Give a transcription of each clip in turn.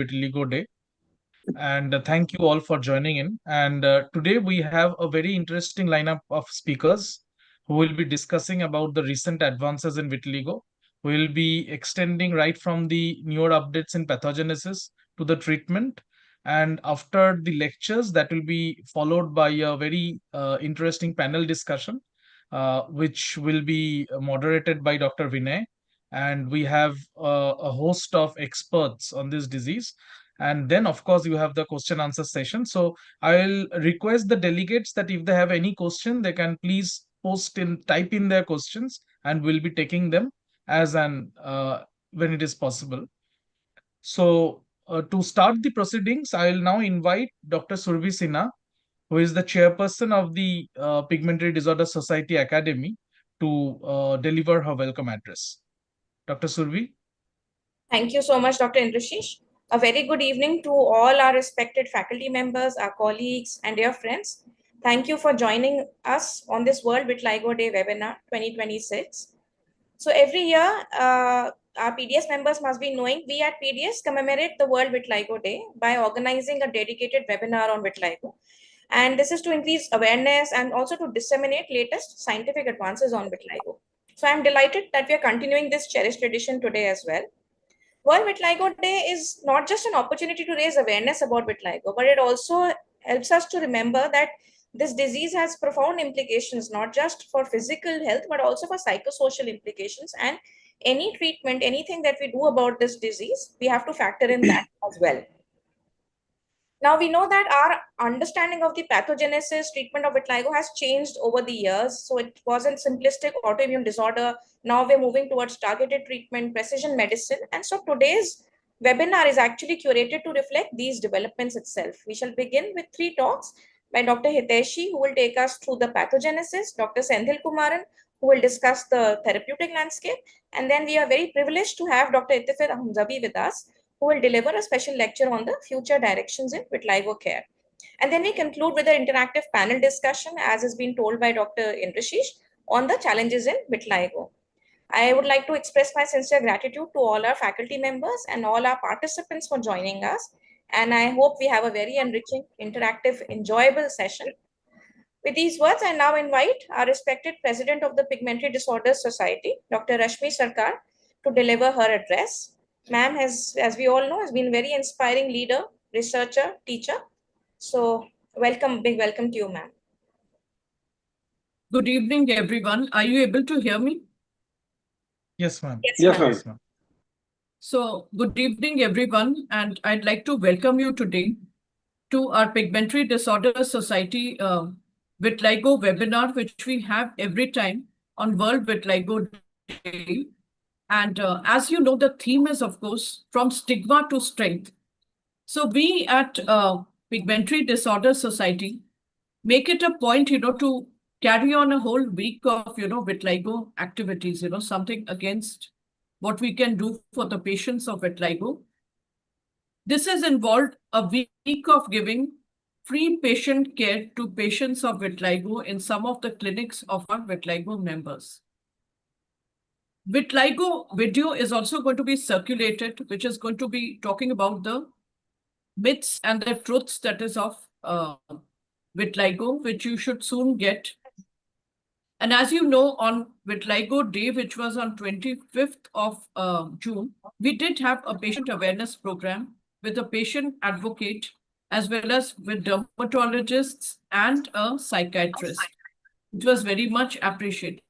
Vitiligo Day. And thank you all for joining in. And today we have a very interesting lineup of speakers who will be discussing about the recent advances in vitiligo. We'll be extending right from the newer updates in pathogenesis to the treatment. And after the lectures, that will be followed by a very interesting panel discussion, which will be moderated by Dr. Vinay. And we have a host of experts on this disease, and then of course you have the question answer session. So I'll request the delegates that if they have any question, they can please type in their questions, and we'll be taking them as an when it is possible. So to start the proceedings, I'll now invite Dr. Survi Sinha, who is the chairperson of the Pigmentary Disorder Society Academy, to deliver her welcome address. Dr. Survi. Thank you so much, Dr. Indrashish. A very good evening to all our respected faculty members, our colleagues, and dear friends. Thank you for joining us on this World Vitiligo Day webinar 2026. So every year, our PDS members must be knowing we at PDS commemorate the World Vitiligo Day by organizing a dedicated webinar on vitiligo. And this is to increase awareness and also to disseminate latest scientific advances on vitiligo. So I'm delighted that we are continuing this cherished tradition today as well. World Vitiligo Day is not just an opportunity to raise awareness about vitiligo, but it also helps us to remember that this disease has profound implications, not just for physical health, but also for psychosocial implications. And any treatment, anything that we do about this disease, we have to factor in that as well. Now, we know that our understanding of the pathogenesis treatment of vitiligo has changed over the years. So it wasn't simplistic autoimmune disorder. Now we're moving towards targeted treatment, precision medicine. And so today's webinar is actually curated to reflect these developments itself. We shall begin with 3 talks by Dr. Hiteshi, who will take us through the pathogenesis, Dr. Senthil Kumaran, who will discuss the therapeutic landscape. And then we are very privileged to have Dr. Ittifir Hamzavi with us, who will deliver a special lecture on the future directions in vitiligo care. And then we conclude with an interactive panel discussion, as has been told by Dr. Indrashish, on the challenges in vitiligo. I would like to express my sincere gratitude to all our faculty members and all our participants for joining us. And I hope we have a very enriching, interactive, enjoyable session. With these words, I now invite our respected President of the Pigmentary Disorders Society, Dr. Rashmi Sarkar, to deliver her address. Ma'am has, as we all know, has been a very inspiring leader, researcher, teacher. So welcome, big welcome to you, ma'am. Good evening, everyone. Are you able to hear me? Yes, ma'am. Yes, ma'am. So good evening, everyone. And I'd like to welcome you today to our Pigmentary Disorder Society Vitiligo webinar, which we have every time on World Vitiligo Day. And as you know, the theme is, of course, from stigma to strength. So we at Pigmentary Disorder Society make it a point, to carry on a whole week of, vitiligo activities, something against what we can do for the patients of vitiligo. This has involved a week of giving free patient care to patients of vitiligo in some of the clinics of our vitiligo members. Vitiligo video is also going to be circulated, which is going to be talking about the myths and the truths that is of vitiligo, which you should soon get. And as you know, on Vitiligo Day, which was on 25th of June, we did have a patient awareness program with a patient advocate, as well as with dermatologists and a psychiatrist. It was very much appreciated.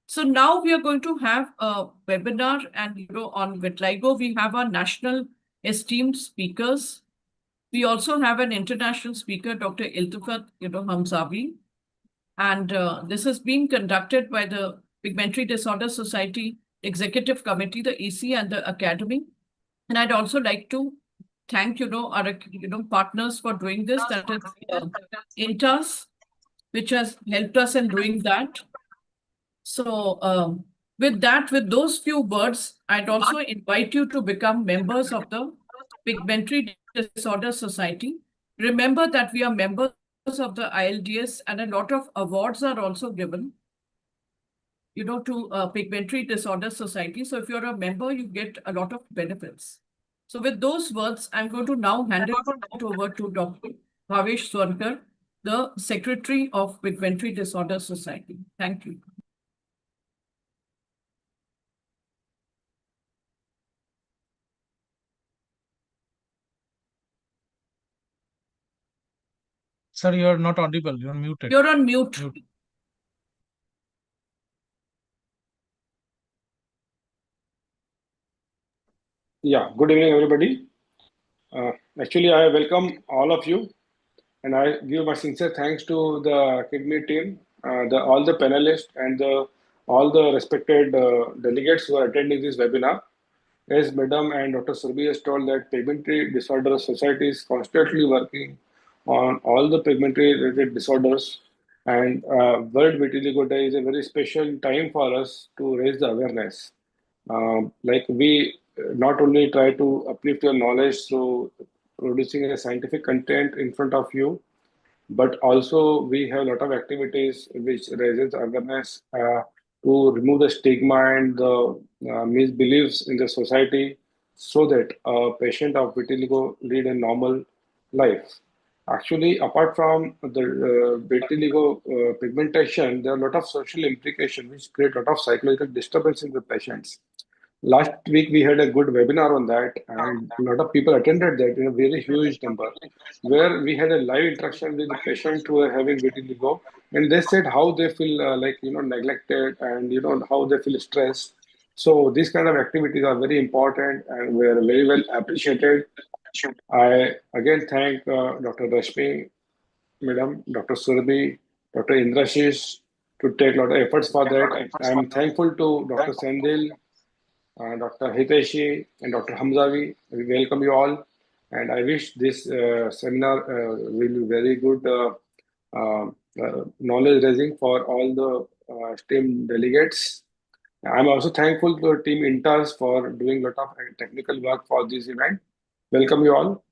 So now we are going to have a webinar, and on vitiligo, we have our national esteemed speakers. We also have an international speaker, Dr. Iltifat Hamzavi. And this is being conducted by the Pigmentary Disorder Society Executive Committee, the EC, and the Academy. And I'd also like to thank, our partners for doing this. That is INTAS, which has helped us in doing that. So with those few words, I'd also invite you to become members of the Pigmentary Disorder Society. Remember that we are members of the ILDS, and a lot of awards are also given. to Pigmentary Disorder Society. So if you're a member, you get a lot of benefits. So with those words, I'm going to now hand it over to Dr. Bhavesh Swarkar, the Secretary of Pigmentary Disorder Society. Thank you. Sir, you're not audible. You're muted. You're on mute. Yeah, good evening, everybody. Actually, I welcome all of you, and I give my sincere thanks to the Kidney team, all the panelists, and all the respected delegates who are attending this webinar. As Madam and Dr. Surbi has told that Pigmentary Disorder Society is constantly working on all the pigmentary related disorders, and World Vitiligo Day is a very special time for us to raise the awareness. Like we not only try to uplift your knowledge through producing a scientific content in front of you, but also we have a lot of activities which raises awareness to remove the stigma and the misbeliefs in the society so that a patient of vitiligo lead a normal life. Actually, apart from the vitiligo pigmentation, there are a lot of social implications which create a lot of psychological disturbance in the patients. Last week we had a good webinar on that, and a lot of people attended that in a very huge number, where we had a live interaction with the patients who are having vitiligo, and they said how they feel neglected, and how they feel stressed. So these kind of activities are very important and were very well appreciated. I again thank Dr. Rashmi, Madam, Dr. Surabhi, Dr. Indrashish to take a lot of efforts for that. I'm thankful to Dr. Sendil, Dr. Hiteshi, and Dr. Hamzavi. We welcome you all, and I wish this seminar will be very good knowledge raising for all the STEM delegates. I'm also thankful to Team Inters for doing a lot of technical work for this event. Welcome you all.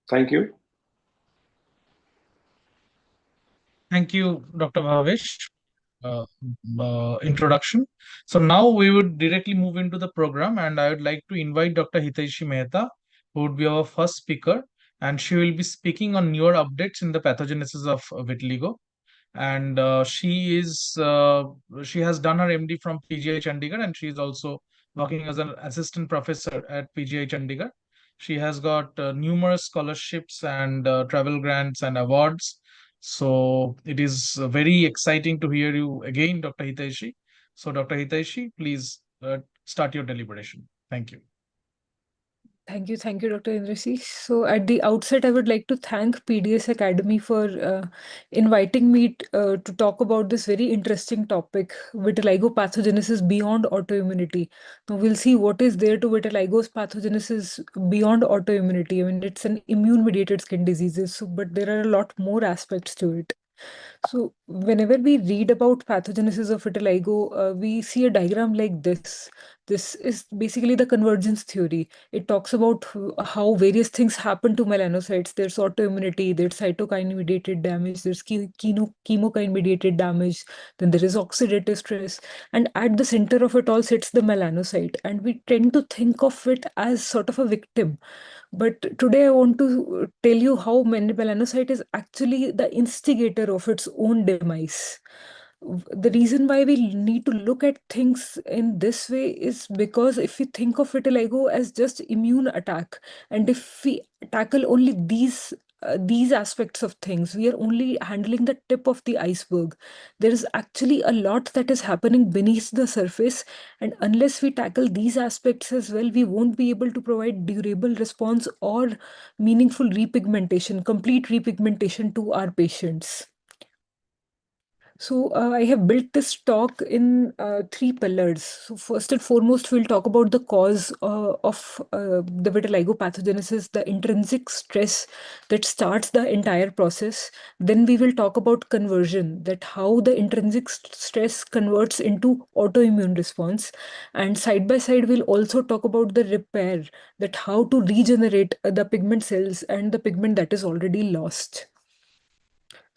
Thank you. Thank you, Dr. Bhavesh. Introduction. So now we would directly move into the program, and I would like to invite Dr. Hiteshi Mehta, who would be our first speaker, and she will be speaking on newer updates in the pathogenesis of vitiligo. And she has done her MD from PGI Chandigarh, and she is also working as an assistant professor at PGI Chandigarh. She has got numerous scholarships and travel grants and awards. So it is very exciting to hear you again, Dr. Hiteshi. So, Dr. Hiteshi, please start your deliberation. Thank you. Thank you, Dr. Indrasi. So, at the outset, I would like to thank PDS Academy for inviting me to talk about this very interesting topic, vitiligo pathogenesis beyond autoimmunity. Now, we'll see what is there to vitiligo's pathogenesis beyond autoimmunity. I mean, it's an immune-mediated skin diseases, so, but there are a lot more aspects to it. So, whenever we read about pathogenesis of vitiligo, we see a diagram like this. This is basically the convergence theory. It talks about how various things happen to melanocytes. There's autoimmunity, there's cytokine-mediated damage, there's chemokine-mediated damage, then there is oxidative stress. And at the center of it all sits the melanocyte. And we tend to think of it as sort of a victim. But today I want to tell you how melanocyte is actually the instigator of its own demise. The reason why we need to look at things in this way is because if we think of vitiligo as just immune attack, and if we tackle only these aspects of things, we are only handling the tip of the iceberg. There is actually a lot that is happening beneath the surface, and unless we tackle these aspects as well, we won't be able to provide durable response or meaningful repigmentation, complete repigmentation to our patients. So I have built this talk in three pillars. So first and foremost, we'll talk about the cause of the vitiligo pathogenesis, the intrinsic stress that starts the entire process. Then we will talk about conversion, that how the intrinsic stress converts into autoimmune response. And side by side, we'll also talk about the repair, that how to regenerate the pigment cells and the pigment that is already lost.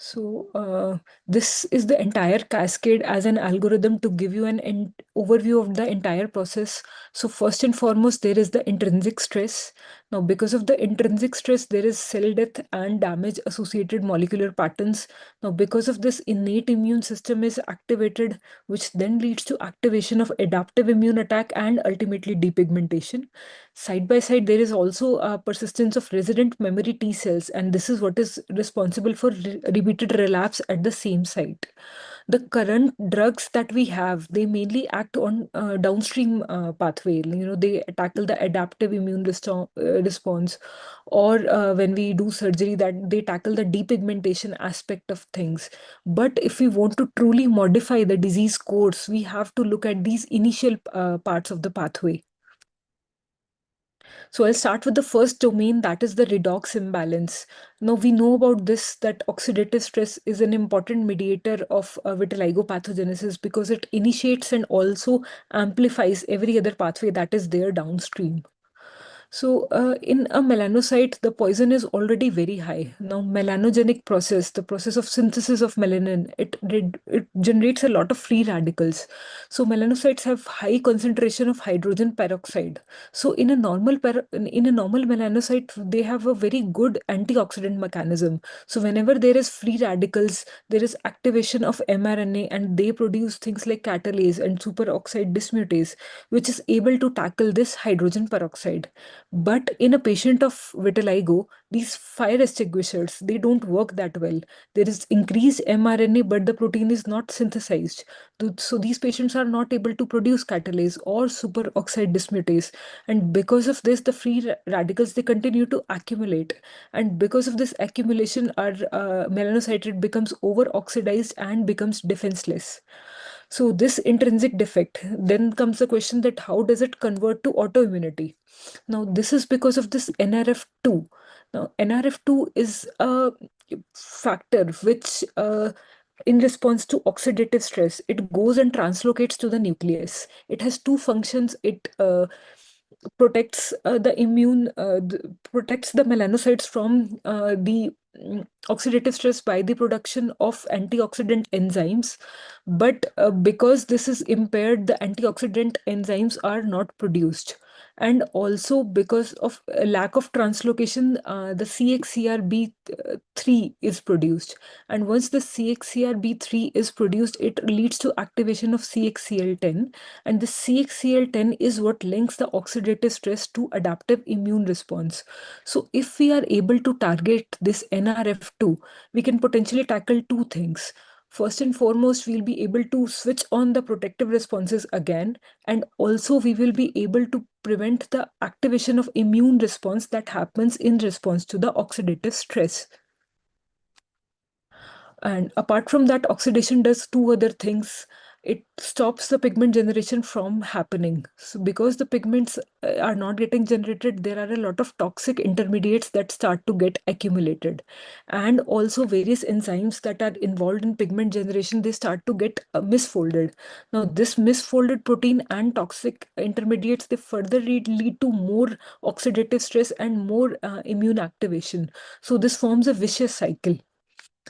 So this is the entire cascade as an algorithm to give you an overview of the entire process. So first and foremost, there is the intrinsic stress. Now, because of the intrinsic stress, there is cell death and damage associated molecular patterns. Now, because of this, innate immune system is activated, which then leads to activation of adaptive immune attack and ultimately depigmentation. Side by side, there is also a persistence of resident memory T cells, and this is what is responsible for repeated relapse at the same site. The current drugs that we have, they mainly act on downstream pathway. They tackle the adaptive immune response, or when we do surgery, that they tackle the depigmentation aspect of things. But if we want to truly modify the disease course, we have to look at these initial parts of the pathway. So I'll start with the first domain, that is the redox imbalance. Now we know about this, that oxidative stress is an important mediator of vitiligo pathogenesis because it initiates and also amplifies every other pathway that is there downstream. So in a melanocyte, the poison is already very high. Now, melanogenic process, the process of synthesis of melanin, it generates a lot of free radicals. So melanocytes have high concentration of hydrogen peroxide. So in a normal melanocyte, they have a very good antioxidant mechanism. So whenever there is free radicals, there is activation of mRNA, and they produce things like catalase and superoxide dismutase, which is able to tackle this hydrogen peroxide. But in a patient of vitiligo, these fire extinguishers, they don't work that well. There is increased mRNA, but the protein is not synthesized. So these patients are not able to produce catalase or superoxide dismutase. And because of this, the free radicals, they continue to accumulate. And because of this accumulation, our melanocyte becomes over-oxidized and becomes defenseless. So this intrinsic defect, then comes the question that how does it convert to autoimmunity? Now, this is because of this NRF2. Now, NRF2 is a factor which, in response to oxidative stress, it goes and translocates to the nucleus. It has two functions. It protects protects the melanocytes from the oxidative stress by the production of antioxidant enzymes. But because this is impaired, the antioxidant enzymes are not produced. And also because of a lack of translocation, the CXCRB3 is produced. And once the CXCRB3 is produced, it leads to activation of CXCL10. And the CXCL10 is what links the oxidative stress to adaptive immune response. So if we are able to target this NRF2, we can potentially tackle two things. First and foremost, we'll be able to switch on the protective responses again, and also we will be able to prevent the activation of immune response that happens in response to the oxidative stress. And apart from that, oxidation does two other things. It stops the pigment generation from happening. So because the pigments are not getting generated, there are a lot of toxic intermediates that start to get accumulated. And also various enzymes that are involved in pigment generation, they start to get misfolded. Now, this misfolded protein and toxic intermediates, they further lead to more oxidative stress and more immune activation. So this forms a vicious cycle.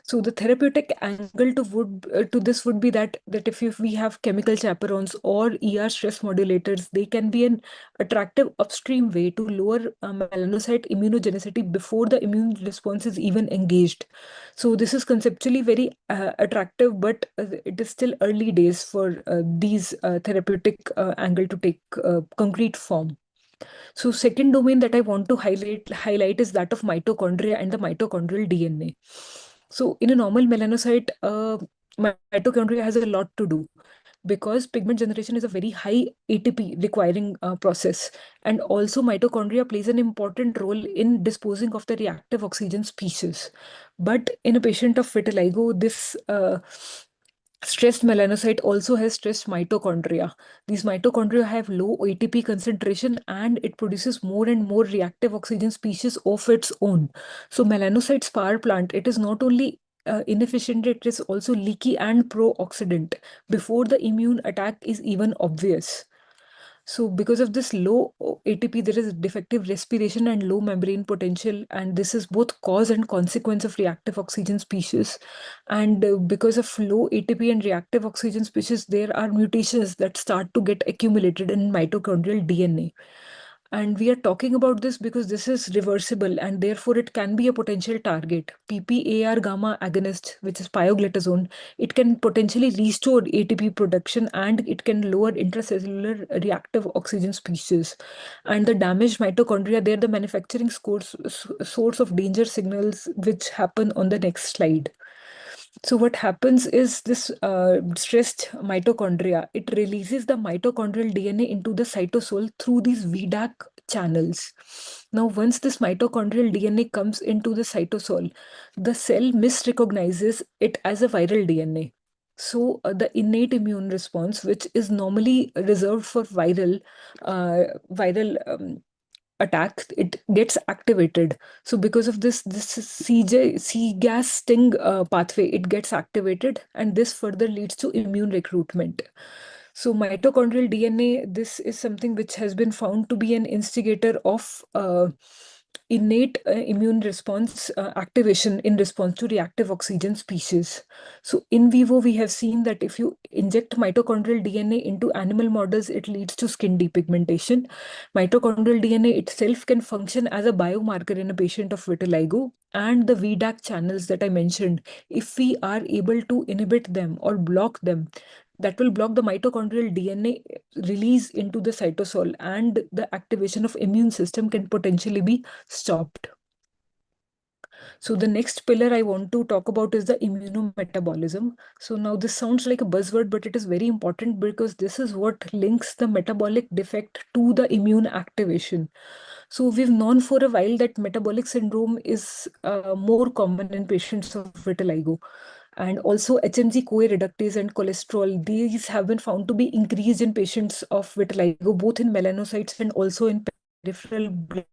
So the therapeutic angle to this would be that if we have chemical chaperones or ER stress modulators, they can be an attractive upstream way to lower melanocyte immunogenicity before the immune response is even engaged. So this is conceptually very attractive, but it is still early days for these therapeutic angle to take concrete form. So second domain that I want to highlight is that of mitochondria and the mitochondrial DNA. So in a normal melanocyte, mitochondria has a lot to do because pigment generation is a very high ATP requiring process. And also mitochondria plays an important role in disposing of the reactive oxygen species. But in a patient of vitiligo, this stressed melanocyte also has stressed mitochondria. These mitochondria have low ATP concentration and it produces more and more reactive oxygen species of its own. So melanocyte's power plant, it is not only inefficient, it is also leaky and pro-oxidant before the immune attack is even obvious. So because of this low ATP, there is defective respiration and low membrane potential, and this is both cause and consequence of reactive oxygen species. And because of low ATP and reactive oxygen species, there are mutations that start to get accumulated in mitochondrial DNA. And we are talking about this because this is reversible and therefore it can be a potential target. PPAR gamma agonist, which is pioglitazone, it can potentially restore ATP production and it can lower intracellular reactive oxygen species. And the damaged mitochondria, they're the manufacturing source of danger signals, which happen on the next slide. So what happens is this stressed mitochondria, it releases the mitochondrial DNA into the cytosol through these VDAC channels. Now, once this mitochondrial DNA comes into the cytosol, the cell misrecognizes it as a viral DNA. So the innate immune response, which is normally reserved for viral attack, it gets activated. So because of this C gas sting pathway, it gets activated, and this further leads to immune recruitment. So mitochondrial DNA, this is something which has been found to be an instigator of innate immune response activation in response to reactive oxygen species. So in vivo, we have seen that if you inject mitochondrial DNA into animal models, it leads to skin depigmentation. Mitochondrial DNA itself can function as a biomarker in a patient of vitiligo, and the VDAC channels that I mentioned, if we are able to inhibit them or block them, that will block the mitochondrial DNA release into the cytosol, and the activation of immune system can potentially be stopped. So the next pillar I want to talk about is the immunometabolism. So now this sounds like a buzzword, but it is very important because this is what links the metabolic defect to the immune activation. So we've known for a while that metabolic syndrome is more common in patients of vitiligo. And also HMG-CoA reductase and cholesterol, these have been found to be increased in patients of vitiligo, both in melanocytes and also in peripheral blood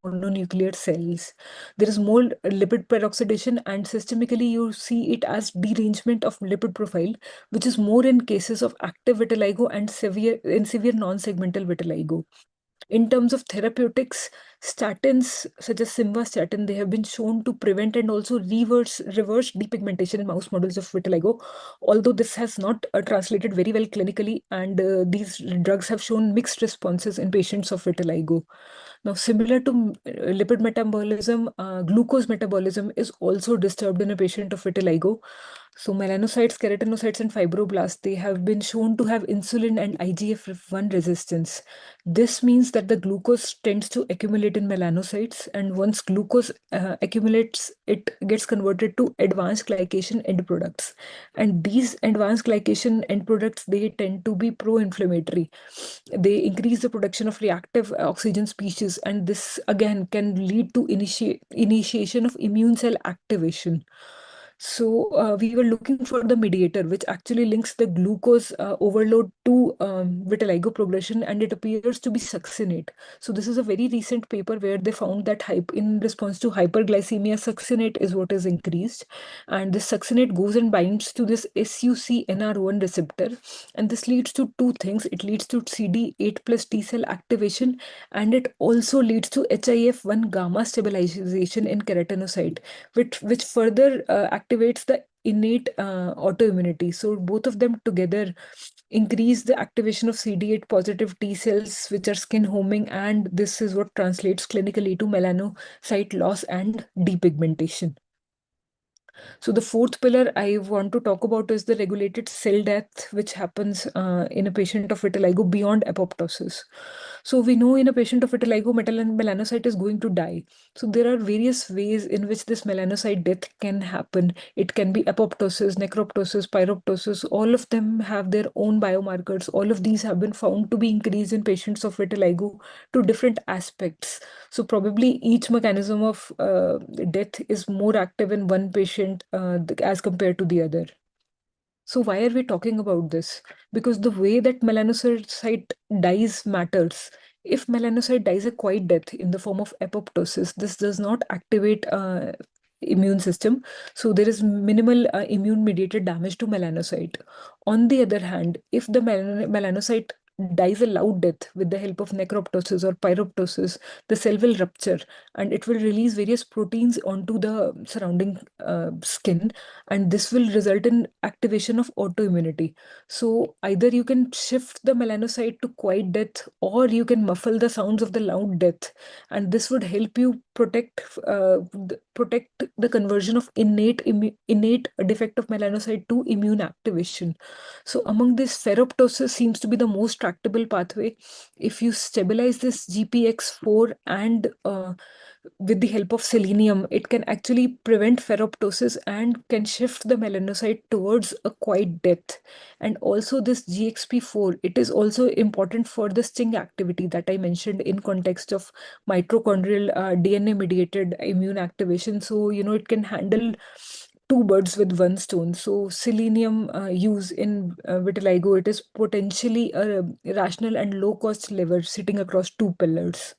mononuclear cells. There is more lipid peroxidation, and systemically you see it as derangement of lipid profile, which is more in cases of active vitiligo and severe non-segmental vitiligo. In terms of therapeutics, statins such as simvastatin, they have been shown to prevent and also reverse depigmentation in mouse models of vitiligo, although this has not translated very well clinically, and these drugs have shown mixed responses in patients of vitiligo. Now, similar to lipid metabolism, glucose metabolism is also disturbed in a patient of vitiligo. So melanocytes, keratinocytes, and fibroblasts, they have been shown to have insulin and IGF-1 resistance. This means that the glucose tends to accumulate in melanocytes, and once glucose accumulates, it gets converted to advanced glycation end products. And these advanced glycation end products, they tend to be pro-inflammatory. They increase the production of reactive oxygen species, and this again can lead to initiation of immune cell activation. So we were looking for the mediator, which actually links the glucose overload to vitiligo progression, and it appears to be succinate. So this is a very recent paper where they found that in response to hyperglycemia, succinate is what is increased, and this succinate goes and binds to this SUCNR1 receptor, and this leads to two things. It leads to CD8 plus T cell activation, and it also leads to HIF1 gamma stabilization in keratinocyte, which further activates the innate autoimmunity. So both of them together increase the activation of CD8 positive T cells, which are skin homing, and this is what translates clinically to melanocyte loss and depigmentation. So the fourth pillar I want to talk about is the regulated cell death, which happens in a patient of vitiligo beyond apoptosis. So we know in a patient of vitiligo, melanocyte is going to die. So there are various ways in which this melanocyte death can happen. It can be apoptosis, necroptosis, pyroptosis. All of them have their own biomarkers. All of these have been found to be increased in patients of vitiligo to different aspects. So probably each mechanism of death is more active in one patient as compared to the other. So why are we talking about this? Because the way that melanocyte dies matters. If melanocyte dies a quiet death in the form of apoptosis, this does not activate immune system. So there is minimal immune mediated damage to melanocyte. On the other hand, if the melanocyte dies a loud death with the help of necroptosis or pyroptosis, the cell will rupture and it will release various proteins onto the surrounding skin, and this will result in activation of autoimmunity. So either you can shift the melanocyte to quiet death, or you can muffle the sounds of the loud death, and this would help you protect the conversion of innate defect of melanocyte to immune activation. So among this, ferroptosis seems to be the most tractable pathway. If you stabilize this GPX4 and with the help of selenium, it can actually prevent ferroptosis and can shift the melanocyte towards a quiet death. And also this GXP4, it is also important for the sting activity that I mentioned in context of mitochondrial DNA mediated immune activation. So, it can handle two birds with one stone. So selenium use in vitiligo, it is potentially a rational and low cost lever sitting across two pillars.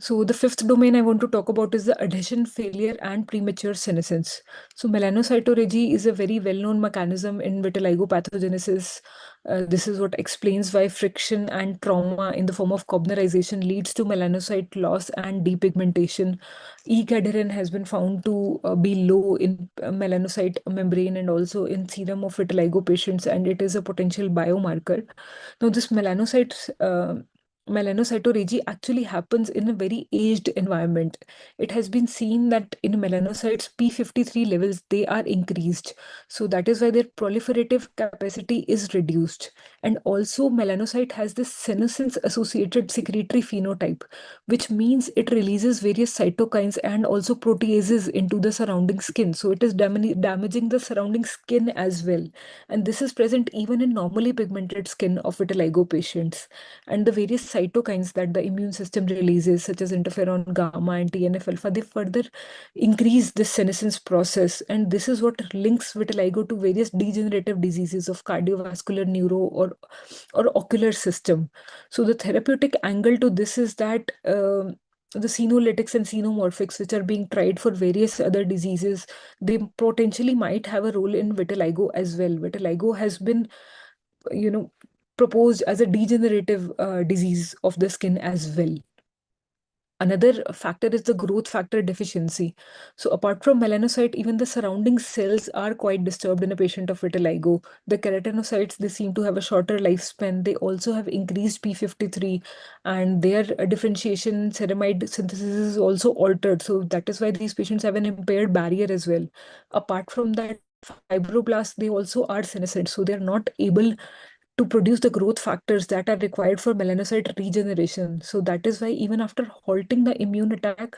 So the fifth domain I want to talk about is the adhesion failure and premature senescence. So melanocytourege is a very well-known mechanism in vitiligo pathogenesis. This is what explains why friction and trauma in the form of cobnerization leads to melanocyte loss and depigmentation. E-cadherin has been found to be low in melanocyte membrane and also in serum of vitiligo patients, and it is a potential biomarker. Now, this melanocytourege actually happens in a very aged environment. It has been seen that in melanocytes, P53 levels, they are increased. So that is why their proliferative capacity is reduced. And also melanocyte has this senescence associated secretory phenotype, which means it releases various cytokines and also proteases into the surrounding skin. So it is damaging the surrounding skin as well. And this is present even in normally pigmented skin of vitiligo patients. And the various cytokines that the immune system releases, such as interferon gamma and TNF alpha, they further increase this senescence process. And this is what links vitiligo to various degenerative diseases of cardiovascular, neuro, or ocular system. So the therapeutic angle to this is that the senolytics and xenomorphics, which are being tried for various other diseases, they potentially might have a role in vitiligo as well. Vitiligo has been, you know, proposed as a degenerative disease of the skin as well. Another factor is the growth factor deficiency. So apart from melanocyte, even the surrounding cells are quite disturbed in a patient of vitiligo. The keratinocytes, they seem to have a shorter lifespan. They also have increased P53, and their differentiation ceramide synthesis is also altered. So that is why these patients have an impaired barrier as well. Apart from that, fibroblasts, they also are senescent. So they're not able to produce the growth factors that are required for melanocyte regeneration. So that is why even after halting the immune attack,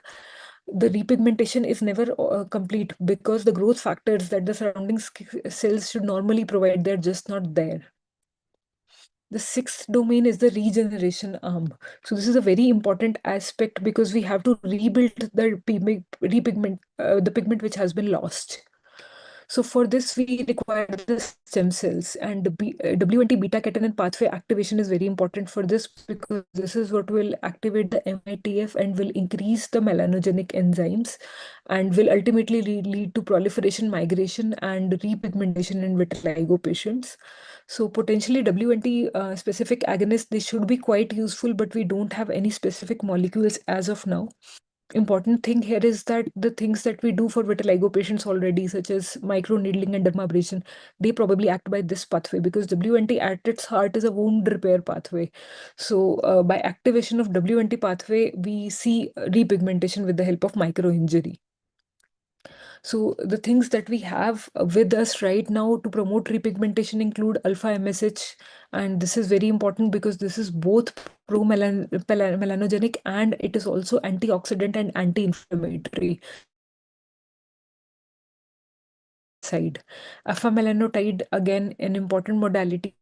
the repigmentation is never complete, because the growth factors that the surrounding cells should normally provide, they're just not there. The sixth domain is the regeneration arm. So this is a very important aspect because we have to rebuild the the pigment which has been lost. So for this, we require the stem cells, and the W20 beta catenin pathway activation is very important for this, because this is what will activate the MITF and will increase the melanogenic enzymes and will ultimately lead to proliferation, migration, and repigmentation in vitiligo patients. So potentially W20 specific agonists, they should be quite useful, but we don't have any specific molecules as of now. Important thing here is that the things that we do for vitiligo patients already, such as microneedling and dermabrasion, they probably act by this pathway, because W20 at its heart is a wound repair pathway. So by activation of W20 pathway, we see repigmentation with the help of microinjury. So the things that we have with us right now to promote repigmentation include alpha MSH, and this is very important because this is both melanogenic, and it is also antioxidant and anti-inflammatory. Side, alpha melanotide, again an important modality.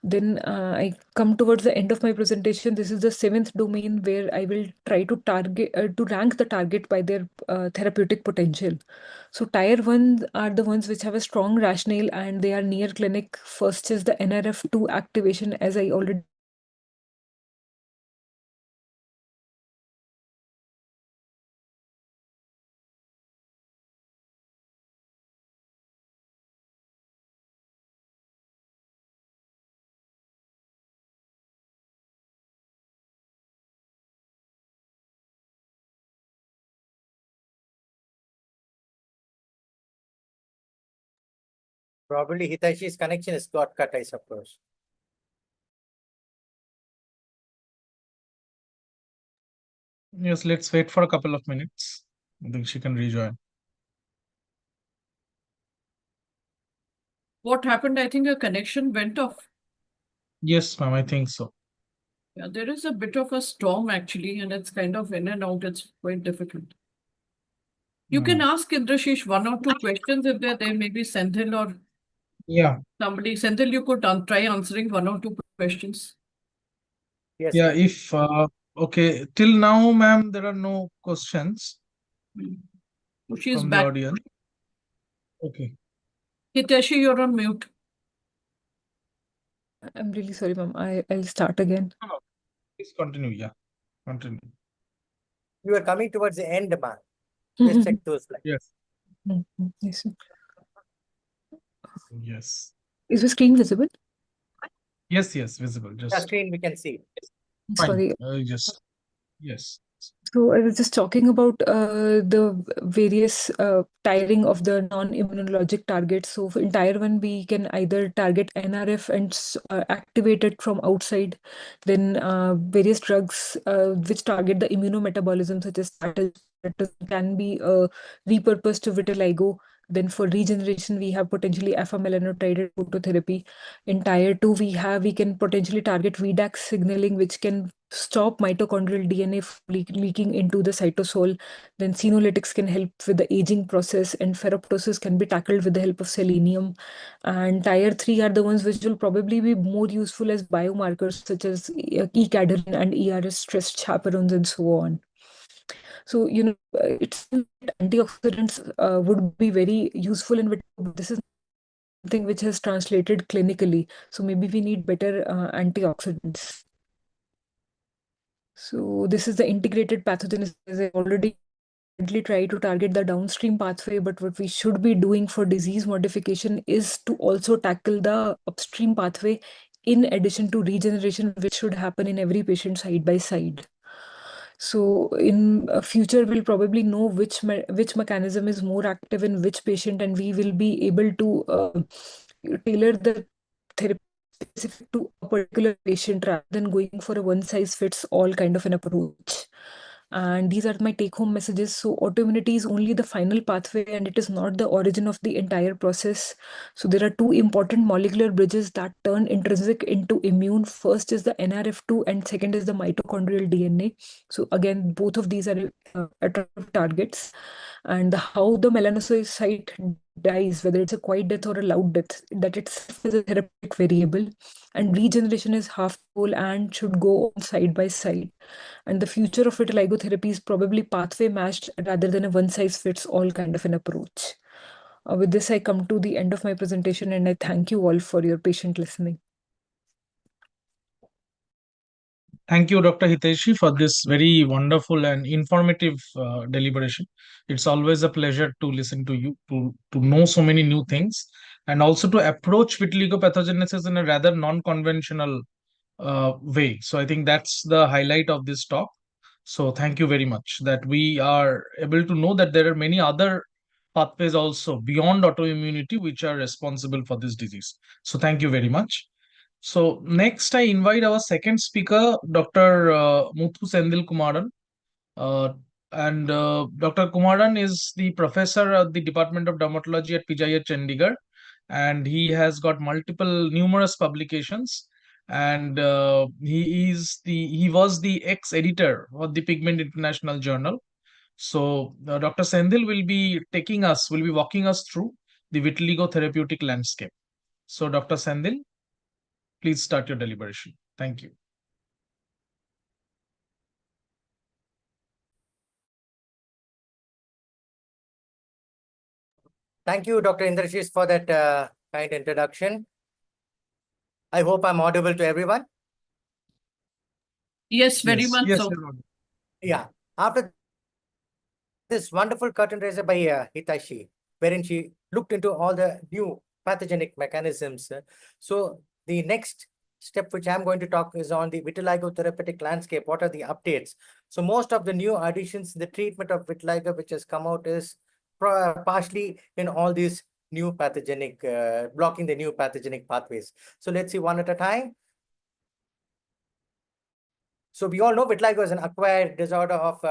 Then I come towards the end of my presentation. This is the seventh domain where I will try to rank the target by their therapeutic potential. So tier 1 are the ones which have a strong rationale and they are near clinic. First is the NRF2 activation, as I already Probably Hitashi's connection is got cut, I suppose. Yes, let's wait for a couple of minutes. I think she can rejoin. What happened? I think a connection went off. Yes, ma'am, I think so. Yeah, there is a bit of a storm actually, and it's kind of in and out. It's quite difficult. You can ask Indrashish one or two questions if they're there, maybe Senthil or Yeah, somebody. Senthil, you could try answering one or two questions. Yes, yeah. yes. If okay, till now, ma'am, there are no questions So she's from the back. audience. Okay. Hiteshi, you're on mute. I'm really sorry, ma'am. I'll start again. No, no, please continue. Yeah, continue. You are coming towards the end, man. Let's check those slides. Yes, Yes, sir. yes, Is the screen visible? yes, yes. Visible. The Just screen we can see. fine. Sorry. Just yes. So I was just talking about the various tiring of the non-immunologic targets. So in tier 1, we can either target NRF and activate it from outside. Then various drugs which target the immunometabolism, such as statins, can be repurposed to vitiligo. Then for regeneration, we have potentially alpha-melanocyte phototherapy. In tier 2, we can potentially target VDAX signaling, which can stop mitochondrial DNA from leaking into the cytosol. Then senolytics can help with the aging process, and ferroptosis can be tackled with the help of selenium. And tier 3 are the ones which will probably be more useful as biomarkers, such as E-cadherin and ERS stress chaperones and so on. So, it's antioxidants would be very useful in vitiligo, but this is something which has translated clinically. So maybe we need better antioxidants. So this is the integrated pathogenesis. I already try to target the downstream pathway, but what we should be doing for disease modification is to also tackle the upstream pathway in addition to regeneration, which should happen in every patient side by side. So in future, we'll probably know which mechanism is more active in which patient, and we will be able to tailor the therapy specific to a particular patient rather than going for a one size fits all kind of an approach. And these are my take home messages. So autoimmunity is only the final pathway and it is not the origin of the entire process. So there are two important molecular bridges that turn intrinsic into immune. First is the NRF2 and second is the mitochondrial DNA. So again, both of these are attractive targets. And how the melanocyte dies, whether it's a quiet death or a loud death, that itself is a therapeutic variable. And regeneration is half the goal and should go on side by side. And the future of vitiligo therapy is probably pathway matched rather than a one size fits all kind of an approach. With this, I come to the end of my presentation and I thank you all for your patient listening. Thank you, Dr. Hiteshi, for this very wonderful and informative deliberation. It's always a pleasure to listen to you, to know so many new things, and also to approach vitiligo pathogenesis in a rather non-conventional way. So I think that's the highlight of this talk. So thank you very much that we are able to know that there are many other pathways also beyond autoimmunity which are responsible for this disease. So thank you very much. So next, I invite our second speaker, Dr. Muthu Sendil Kumaran. Uh, and Dr. Kumaran is the professor at the Department of Dermatology at PGI Chandigarh, and he has got numerous publications. And he was the ex-editor of the Pigment International Journal. So Dr. Sendil will be walking us through the vitiligo therapeutic landscape. So Dr. Sendil. Please start your deliberation. Thank you. Thank you, Dr. Indrashis, for that kind introduction. I hope I'm audible to everyone. Yes, very much Yes, so. you're audible. Yeah. After this wonderful curtain raiser by Hitachi, wherein she looked into all the new pathogenic mechanisms. So the next step which I'm going to talk is on the vitiligo therapeutic landscape. What are the updates? So most of the new additions in the treatment of vitiligo which has come out is partially in all these new pathogenic, blocking the new pathogenic pathways. So let's see one at a time. So we all know vitiligo is an acquired disorder of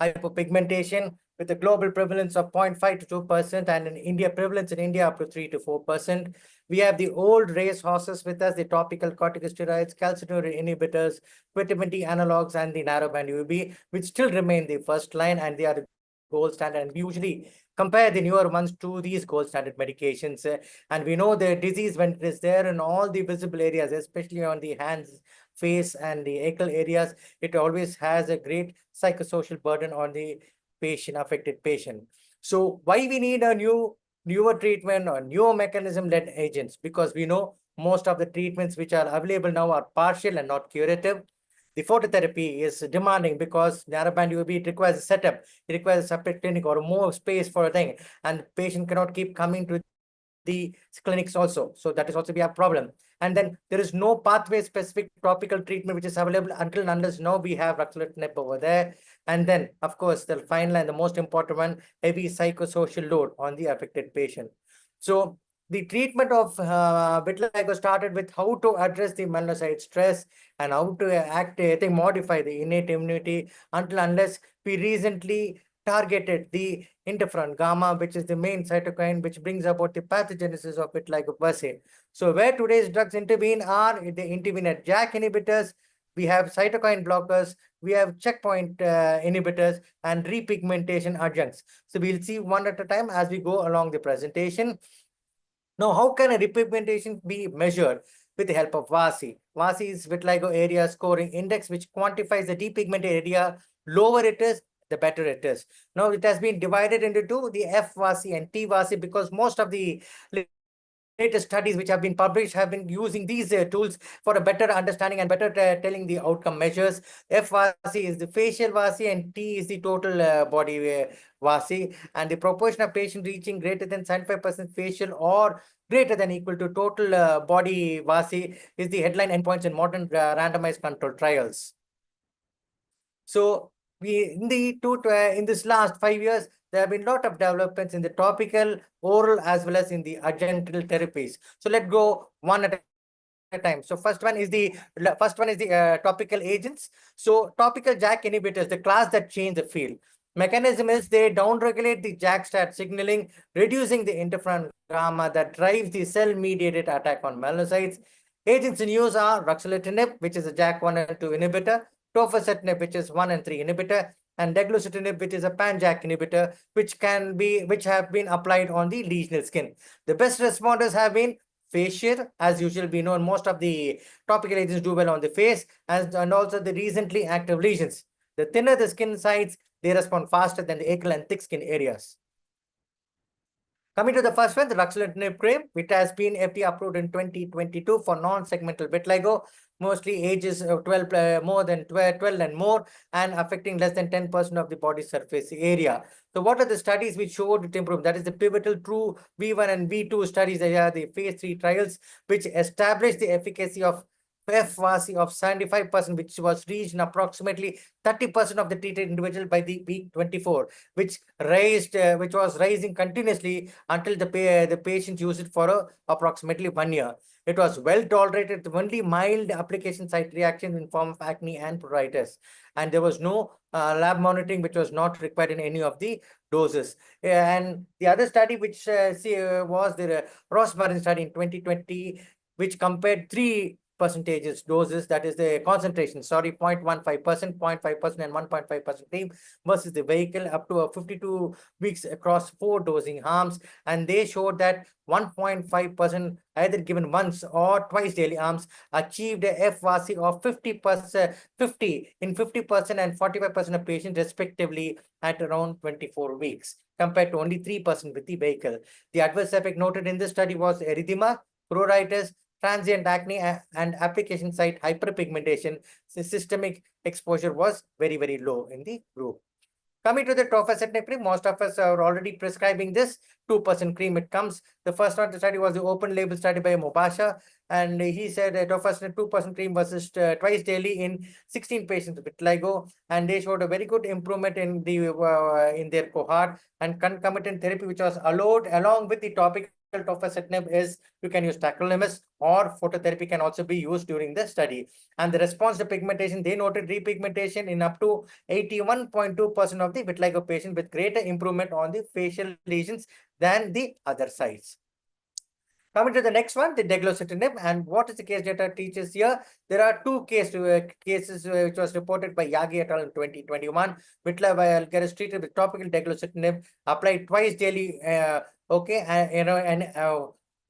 hypopigmentation with a global prevalence of 0.5 to 2%, and in India, prevalence in India up to 3 to 4%. We have the old race horses with us, the topical corticosteroids, calcineurin inhibitors, vitamin D analogs, and the narrowband UVB, which still remain the first line, and they are the gold standard. And we usually compare the newer ones to these gold standard medications. And we know the disease, when it is there in all the visible areas, especially on the hands, face, and the ankle areas, it always has a great psychosocial burden on the affected patient. So why we need a newer treatment or newer mechanism-led agents? Because we know most of the treatments which are available now are partial and not curative. The phototherapy is demanding because narrowband UVB, it requires a setup, it requires a separate clinic or more space for a thing, and patient cannot keep coming to the clinics also. So that is also be a problem. And then there is no pathway specific topical treatment which is available until and unless now we have ruxolitinib over there. And then, of course, the final and the most important one, heavy psychosocial load on the affected patient. So the treatment of vitiligo started with how to address the melanocyte stress and how to I think, modify the innate immunity until unless we recently targeted the interferon gamma, which is the main cytokine which brings about the pathogenesis of vitiligo per se. So where today's drugs intervene are, they intervene at JAK inhibitors, we have cytokine blockers, we have checkpoint inhibitors, and repigmentation adjuncts. So we'll see one at a time as we go along the presentation. Now, how can a repigmentation be measured? With the help of VASI. VASI is vitiligo area scoring index, which quantifies the depigmented area. Lower it is, the better it is. Now, it has been divided into two, the F-VASI and T-VASI, because most of the latest studies which have been published have been using these tools for a better understanding and better telling the outcome measures. F-VASI is the facial VASI and T is the total body VASI. And the proportion of patient reaching greater than 75% facial or greater than equal to total body VASI is the headline endpoints in modern randomized controlled trials. So in this last 5 years, there have been a lot of developments in the topical, oral, as well as in the adjunctal therapies. So let's go one at a time. So first one is the topical agents. So topical JAK inhibitors, the class that change the field. Mechanism is they downregulate the JAK-STAT signaling, reducing the interferon gamma that drives the cell-mediated attack on melanocytes. Agents in use are ruxolitinib, which is a JAK1 and 2 inhibitor, tofacitinib, which is 1 and 3 inhibitor, and deglucitinib, which is a pan-JAK inhibitor, which have been applied on the lesional skin. The best responders have been facial, as usual. We know most of the topical agents do well on the face, and also the recently active lesions. The thinner the skin sides, they respond faster than the ankle and thick skin areas. Coming to the first one, the ruxolitinib cream, which has been FDA approved in 2022 for non-segmental vitiligo, mostly ages of 12, more than 12 and more, and affecting less than 10% of the body surface area. So what are the studies which showed it improved? That is the pivotal true V1 and V2 studies. They are the phase 3 trials, which established the efficacy of F-VASI of 75%, which was reached in approximately 30% of the treated individual by the week 24, which was rising continuously until the patient used it for approximately 1 year. It was well tolerated, only mild application site reaction in form of acne and pruritus. And there was no lab monitoring, which was not required in any of the doses. And the other study, which was the Rosmarin study in 2020, which compared 3 percentages doses, that is the concentration, sorry, 0.15%, 0.5%, and 1.5% cream versus the vehicle up to 52 weeks across 4 dosing arms. And they showed that 1.5% either given once or twice daily arms achieved a F-VASI of 50% in 50% and 45% of patients respectively at around 24 weeks, compared to only 3% with the vehicle. The adverse effect noted in this study was erythema, pruritus, transient acne, and application site hyperpigmentation. Systemic exposure was very, very low in the group. Coming to the tofacitinib cream, most of us are already prescribing this 2% cream. It comes, the first one to study was the open label study by Mubasha, and he said tofacitinib 2% cream versus twice daily in 16 patients with vitiligo, and they showed a very good improvement in the in their cohort. And concomitant therapy which was allowed along with the topical tofacitinib is you can use tacrolimus, or phototherapy can also be used during the study. And the response to pigmentation, they noted repigmentation in up to 81.2% of the vitiligo patient, with greater improvement on the facial lesions than the other sites. Coming to the next one, the deglocitinib, and what is the case data teaches here? There are two cases which was reported by Yagi et al. In 2021. Vitiligo is treated with topical deglocitinib applied twice daily.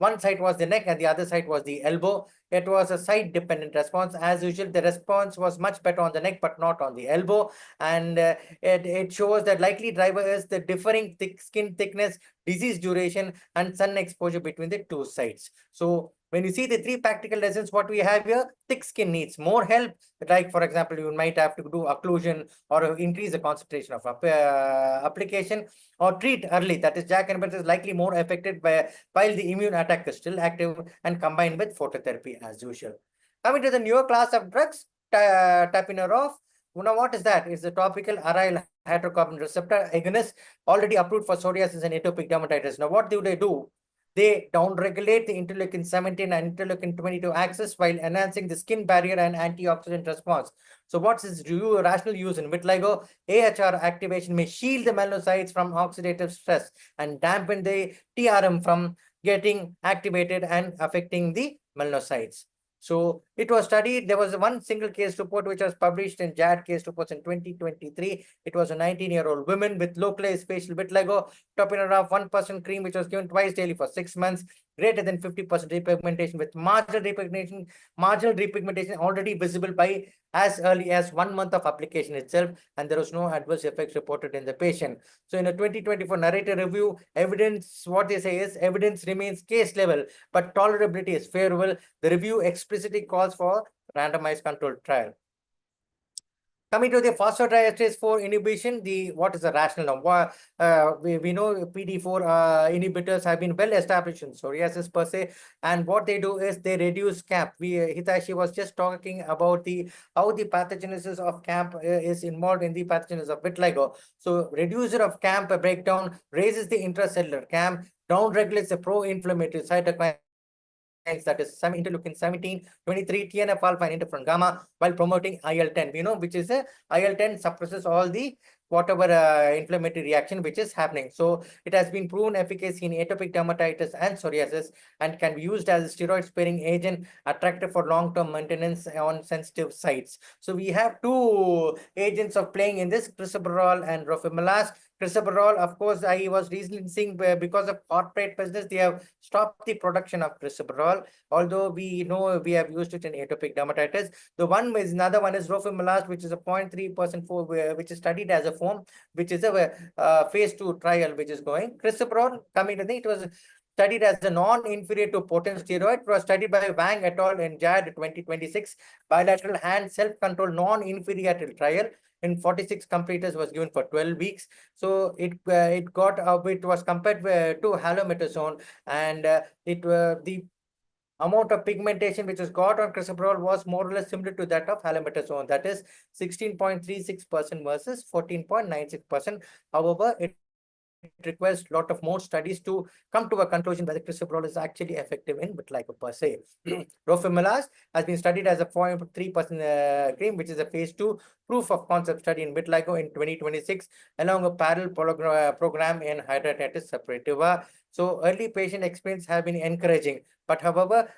One side was the neck and the other side was the elbow. It was a site-dependent response. As usual, the response was much better on the neck, but not on the elbow. And it shows that likely driver is the differing skin thickness, disease duration, and sun exposure between the two sites. So when you see the 3 practical lessons, what we have here, thick skin needs more help. Like, for example, you might have to do occlusion or increase the concentration of application, or treat early. That is, JAK inhibitor is likely more affected by while the immune attack is still active, and combined with phototherapy as usual. Coming to the newer class of drugs, tapinarof. Now, what is that? It's a topical aryl hydrocarbon receptor agonist already approved for psoriasis and atopic dermatitis. Now, what do? They downregulate the interleukin 17 and interleukin 22 axis while enhancing the skin barrier and antioxidant response. So what's its rational use in vitiligo? AHR activation may shield the melanocytes from oxidative stress and dampen the TRM from getting activated and affecting the melanocytes. So it was studied. There was one single case report which was published in JAD case reports in 2023. It was a 19-year-old woman with localized facial vitiligo, tapinarof 1% cream, which was given twice daily for 6 months, greater than 50% repigmentation, with marginal repigmentation already visible by as early as 1 month of application itself, and there was no adverse effects reported in the patient. So in a 2024 narrator review, evidence, what they say is evidence remains case level, but tolerability is favorable. The review explicitly calls for randomized controlled trial. Coming to the phosphodiesterase 4 inhibition, what is the rationale now? We know PD4 inhibitors have been well established in psoriasis per se, and what they do is they reduce CAMP. Hitachi was just talking about how the pathogenesis of CAMP is involved in the pathogenesis of vitiligo. So reducer of CAMP breakdown raises the intracellular CAMP, downregulates the pro-inflammatory cytokine, that is interleukin 17, 23, TNF alpha, and interferon gamma, while promoting IL-10. We know which is a IL-10 suppresses all the whatever inflammatory reaction which is happening. So it has been proven efficacy in atopic dermatitis and psoriasis, and can be used as a steroid sparing agent, attractive for long-term maintenance on sensitive sites. So we have 2 agents of playing in this, crisaborole and rofimilast. Crisaborole, of course, I was recently seeing because of corporate business, they have stopped the production of crisaborole, although we know we have used it in atopic dermatitis. The one is another one is rofimilast, which is a 0.3% which is studied as a form, which is a phase 2 trial which is going. Crisaborole, coming to think, it was studied as a non-inferior to potent steroid. It was studied by Wang et al. In JAD 2026, bilateral hand self-control non-inferiority trial. In 46 completers was given for 12 weeks. So it was compared to halometazone, and the amount of pigmentation which is got on crisaborole was more or less similar to that of halometazone, that is 16.36% versus 14.96%. However, it requires a lot of more studies to come to a conclusion whether crisaborole is actually effective in vitiligo per se. Rofimilast has been studied as a 0.3% cream, which is a phase 2 proof of concept study in vitiligo in 2026, along a parallel program in hidradenitis suppurativa. So early patient experience have been encouraging, but however,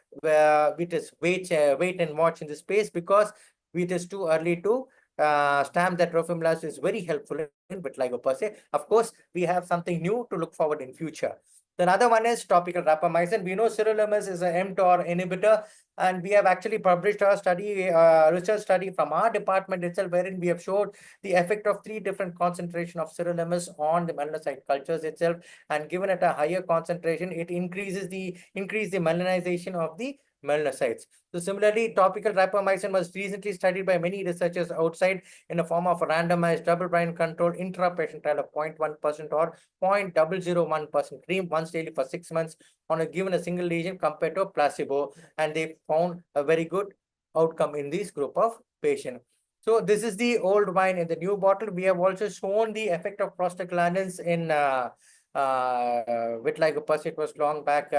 we just wait and watch in the space because it is too early to stamp that rofimilast is very helpful in vitiligo per se. Of course, we have something new to look forward in future. The other one is topical rapamycin. We know sirolimus is an mTOR inhibitor, and we have actually published a study, research study from our department itself, wherein we have showed the effect of 3 different concentration of sirolimus on the melanocyte cultures itself, and given at a higher concentration, it increase the melanization of the melanocytes. So similarly, topical rapamycin was recently studied by many researchers outside in the form of a randomized double-blind controlled intra-patient trial of 0.1% or 0.001% cream once daily for 6 months on a given a single lesion compared to a placebo, and they found a very good outcome in this group of patients. So this is the old wine in the new bottle. We have also shown the effect of prostaglandins in vitiligo per se. It was long back,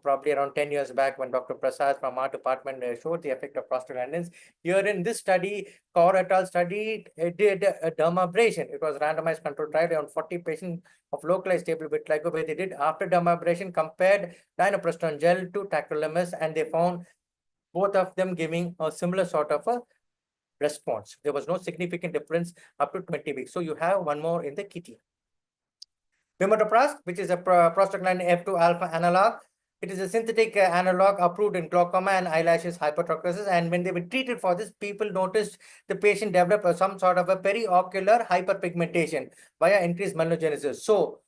probably around 10 years back, when Dr. Prasad from our department showed the effect of prostaglandins. Here in this study, Kaur et al. Study did a dermabrasion. It was randomized controlled trial on 40 patients of localized stable vitiligo, where they did after dermabrasion compared dinoprostone gel to tacrolimus, and they found both of them giving a similar sort of a response. There was no significant difference up to 20 weeks. So you have one more in the kitty. Pimodoprast, which is a prostaglandin F2 alpha analog. It is a synthetic analog approved in glaucoma and eyelashes hypertrichosis. And when they were treated for this, people noticed the patient developed some sort of a periocular hyperpigmentation via increased melanogenesis. So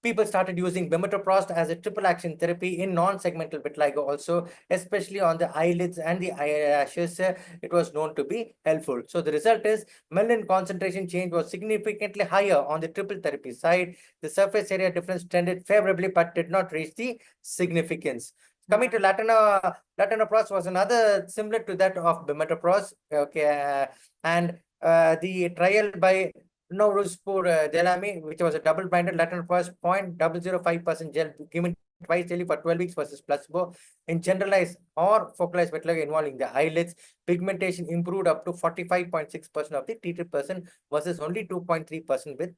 people started using bimatoprost as a triple action therapy in non-segmental vitiligo also, especially on the eyelids and the eyelashes. It was known to be helpful. So the result is melanin concentration change was significantly higher on the triple therapy side. The surface area difference trended favorably but did not reach the significance. Coming to latanoprost was another similar to that of bimatoprost. Okay, and the trial by Noruspur Delami, which was a double-blinded latanoprost 0.005% gel given twice daily for 12 weeks versus placebo. In generalized or focalized vitiligo involving the eyelids, pigmentation improved up to 45.6% of the treated person versus only 2.3% with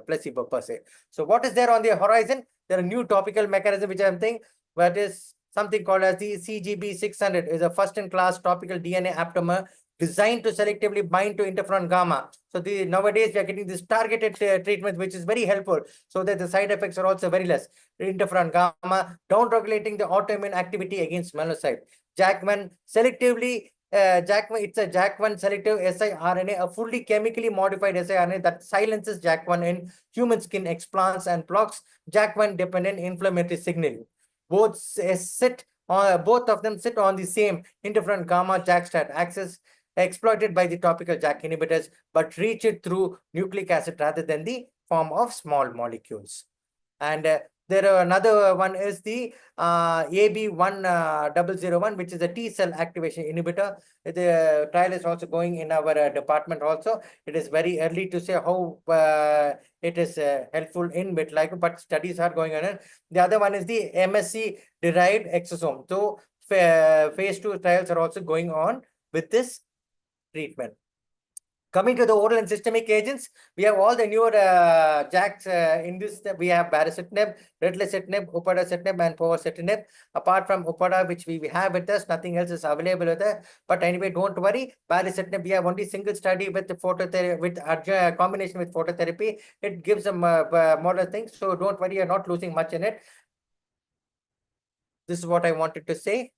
placebo per se. So what is there on the horizon? There are new topical mechanism which I'm thinking, that is something called as the CGB600, is a first-in-class topical DNA aptamer designed to selectively bind to interferon gamma. So nowadays we are getting this targeted treatment, which is very helpful, so that the side effects are also very less. Interferon gamma down-regulating the autoimmune activity against melanocyte. JAK1 selectively. It's a JAK1 selective siRNA, a fully chemically modified siRNA that silences JAK1 in human skin explants and blocks JAK1 dependent inflammatory signaling. Both of them sit on the same interferon gamma JAK-STAT axis, exploited by the topical JAK inhibitors, but reach it through nucleic acid rather than the form of small molecules. And there are another one is the AB1001, which is a T cell activation inhibitor. The trial is also going in our department also. It is very early to say how it is helpful in vitiligo, but studies are going on. The other one is the MSC derived exosome. So phase 2 trials are also going on with this treatment. Coming to the oral and systemic agents, we have all the newer JAKs in this. We have baricitinib, ritlecitinib, upadacitinib, and povorcitinib. Apart from upada, which we have with us, nothing else is available with us. But anyway, don't worry. Baricitinib, we have only single study with the phototherapy, with combination with phototherapy. It gives them more things. So don't worry, you're not losing much in it. This is what I wanted to say.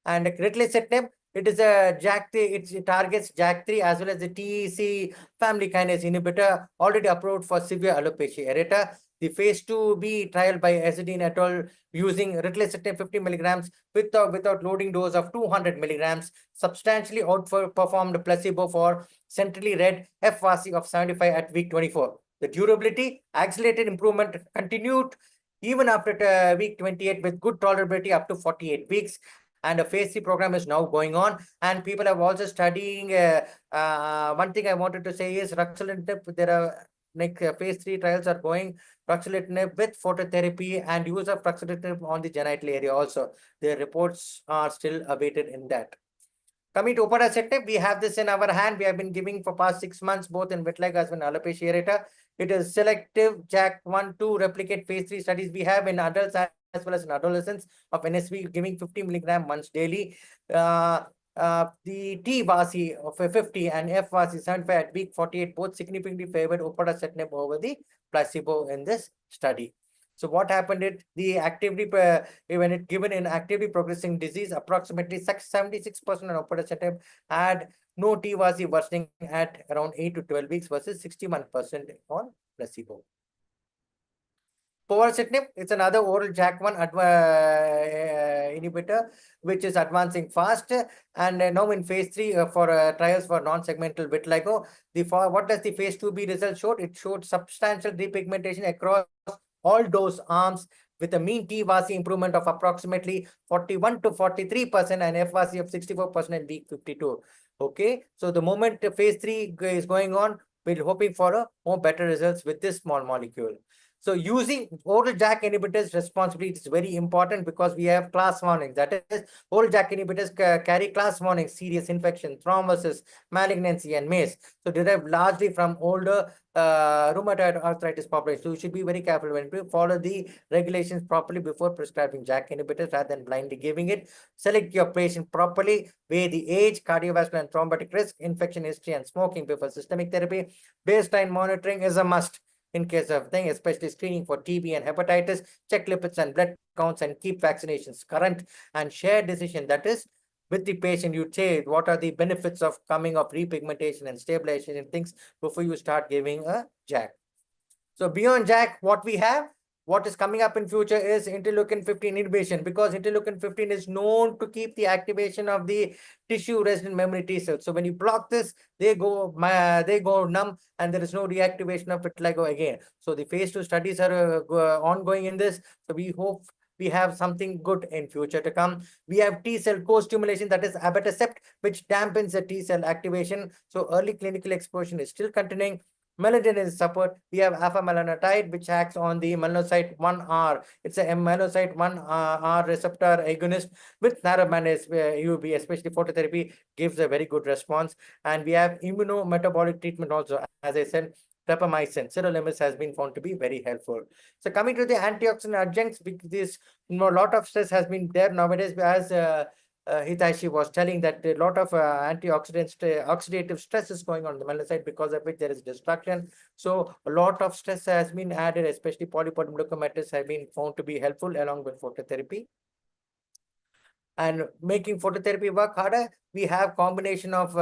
And ritlecitinib, it is a JAK3, it targets JAK3 as well as the TEC family kinase inhibitor, already approved for severe alopecia areata. The phase 2B trial by Ezedin et al. Using ritlecitinib 50 milligrams without loading dose of 200 milligrams, substantially outperformed placebo for centrally read F-VASI of 75 at week 24. The durability, accelerated improvement continued even after week 28 with good tolerability up to 48 weeks. And a phase 3 program is now going on, and people are also studying. One thing I wanted to say is ruxolitinib. There are next phase 3 trials are going ruxolitinib with phototherapy and use of ruxolitinib on the genital area also. The reports are still awaited in that. Coming to upadacitinib, we have this in our hand. We have been giving for past 6 months, both in vitiligo as well as alopecia areata. It is selective JAK1/2 replicate phase 3 studies we have in adults as well as in adolescents of NSV giving 50 milligram once daily. The T-VASI of 50 and F-VASI 75 at week 48 both significantly favored upadacitinib over the placebo in this study. So what happened is the actively when it given in actively progressing disease, approximately 76% of upadacitinib had no T-VASI worsening at around 8 to 12 weeks versus 61% on placebo. Povorcitinib, it's another oral JAK1 inhibitor, which is advancing fast and now in phase 3 for trials for non-segmental vitiligo. What does the phase 2b result showed? It showed substantial repigmentation across all dose arms with a mean T-VASI improvement of approximately 41 to 43% and F-VASI of 64% in week 52. Okay, so the moment phase 3 is going on, we're hoping for a more better results with this small molecule. So using oral JAK inhibitors responsibly is very important because we have class warnings. That is, oral JAK inhibitors carry class warnings, serious infection, thrombosis, malignancy, and MACE. So derived largely from older rheumatoid arthritis population. So you should be very careful when you follow the regulations properly before prescribing JAK inhibitors rather than blindly giving it. Select your patient properly, weigh the age, cardiovascular and thrombotic risk, infection history, and smoking before systemic therapy. Baseline monitoring is a must. In case of thing, especially screening for TB and hepatitis, check lipids and blood counts and keep vaccinations current and share decision. That is, with the patient, you say what are the benefits of coming of repigmentation and stabilization and things before you start giving a JAK. So beyond JAK, what we have, what is coming up in future is interleukin-15 inhibition, because interleukin-15 is known to keep the activation of the tissue-resident memory T cells. So when you block this, they go numb, and there is no reactivation of vitiligo again. So the phase 2 studies are ongoing in this. So we hope we have something good in future to come. We have T cell co-stimulation, that is abatacept, which dampens the T cell activation. So early clinical exposure is still continuing. Melatonin is support. We have alpha melanotide, which acts on the melanocyte 1R. It's a melanocyte 1R receptor agonist with narrowband UV, especially phototherapy, gives a very good response. And we have immunometabolic treatment also. As I said, rapamycin, sirolimus has been found to be very helpful. So coming to the antioxidant adjuncts, this a lot of stress has been there nowadays, as Hitachi was telling that a lot of oxidative stress is going on the melanocyte, because of which there is destruction. So a lot of stress has been added, especially polypodium leukomatous have been found to be helpful along with phototherapy. And making phototherapy work harder, we have combination of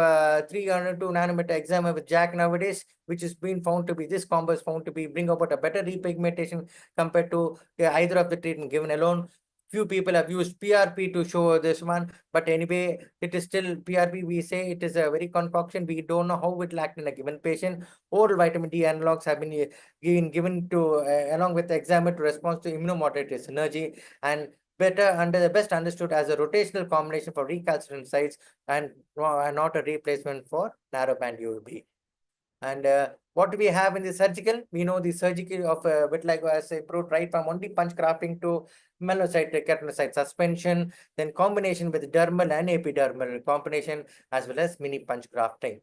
302 nanometer eczema with JAK nowadays, which is being found to be, this combo is found to be bring about a better repigmentation compared to either of the treatment given alone. Few people have used PRP to show this one, but anyway, it is still PRP. We say it is a very concoction. We don't know how it will act in a given patient. Oral vitamin D analogs have been given to along with eczema to response to immunomodulatory synergy, and best understood as a rotational combination for recalcitrant sites and not a replacement for narrowband UVB. And what do we have in the surgical? We know the surgical of vitiligo has improved right from only punch grafting to melanocyte keratinocyte suspension, then combination with dermal and epidermal combination, as well as mini punch grafting.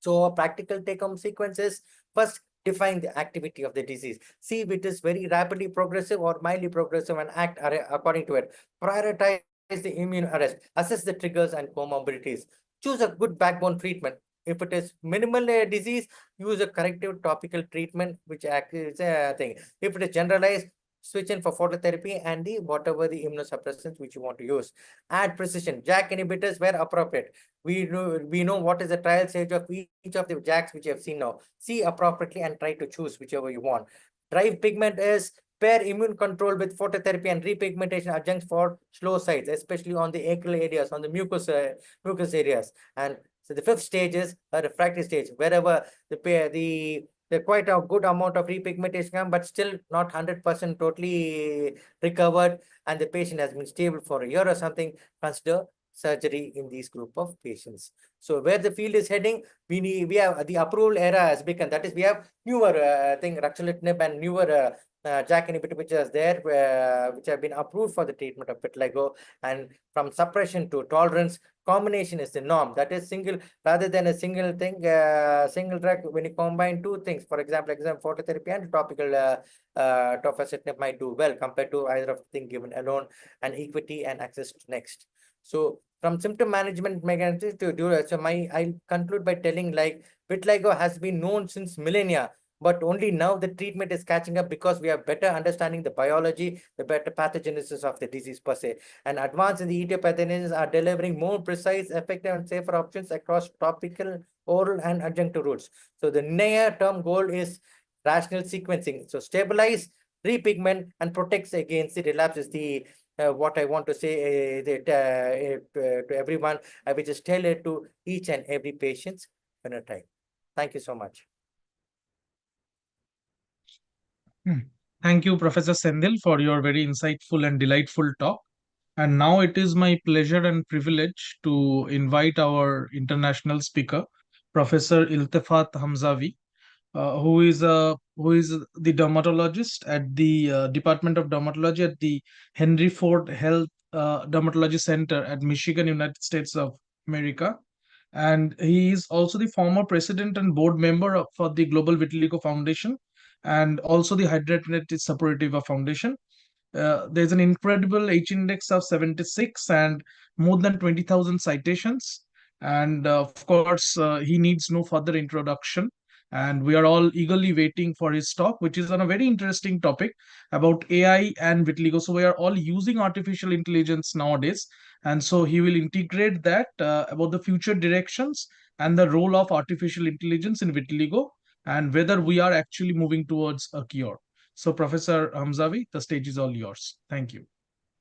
So practical take-home sequences, first define the activity of the disease. See if it is very rapidly progressive or mildly progressive and act according to it. Prioritize the immune arrest. Assess the triggers and comorbidities. Choose a good backbone treatment. If it is minimal disease, use a corrective topical treatment, which is a thing. If it is generalized, switch in for phototherapy and the whatever the immunosuppressants which you want to use. Add precision. JAK inhibitors where appropriate. We know what is the trial stage of each of the JAKs which you have seen now. See appropriately and try to choose whichever you want. Drive pigment is pair immune control with phototherapy and repigmentation adjuncts for slow sites, especially on the acral areas, on the mucous areas. And so the fifth stage is a refractory stage, wherever the quite a good amount of repigmentation, but still not 100% totally recovered, and the patient has been stable for a year or something. Consider surgery in these group of patients. So where the field is heading, we have the approval era has begun. That is, we have newer thing, ruxolitinib and newer JAK inhibitor which is there, which have been approved for the treatment of vitiligo. And from suppression to tolerance, combination is the norm. That is single rather than a single thing, single drug. When you combine two things, for example, phototherapy and topical tofacitinib might do well compared to either of the thing given alone, and equity and access to next. So from symptom management mechanisms to do so, I conclude by telling like vitiligo has been known since millennia, but only now the treatment is catching up because we have better understanding the biology, the better pathogenesis of the disease per se. And advances in the etiopathogens are delivering more precise, effective, and safer options across topical, oral, and adjunctive routes. So the near-term goal is rational sequencing. So stabilize, repigment, and protects against the relapse is the what I want to say to everyone. I will just tell it to each and every patient's phenotype. Thank you so much. Thank you, Professor Sendil, for your very insightful and delightful talk. And now it is my pleasure and privilege to invite our international speaker, Professor Iltefat Hamzavi, who is the dermatologist at the Department of Dermatology at the Henry Ford Health Dermatology Center at Michigan, United States of America. And he is also the former president and board member for the Global Vitiligo Foundation and also the Hidradenitis Suppurativa Foundation. There's an incredible H index of 76 and more than 20,000 citations. And of course, he needs no further introduction. And we are all eagerly waiting for his talk, which is on a very interesting topic about AI and vitiligo. So we are all using artificial intelligence nowadays. And so he will integrate that about the future directions and the role of artificial intelligence in vitiligo and whether we are actually moving towards a cure. So, Professor Hamzavi, the stage is all yours. Thank you.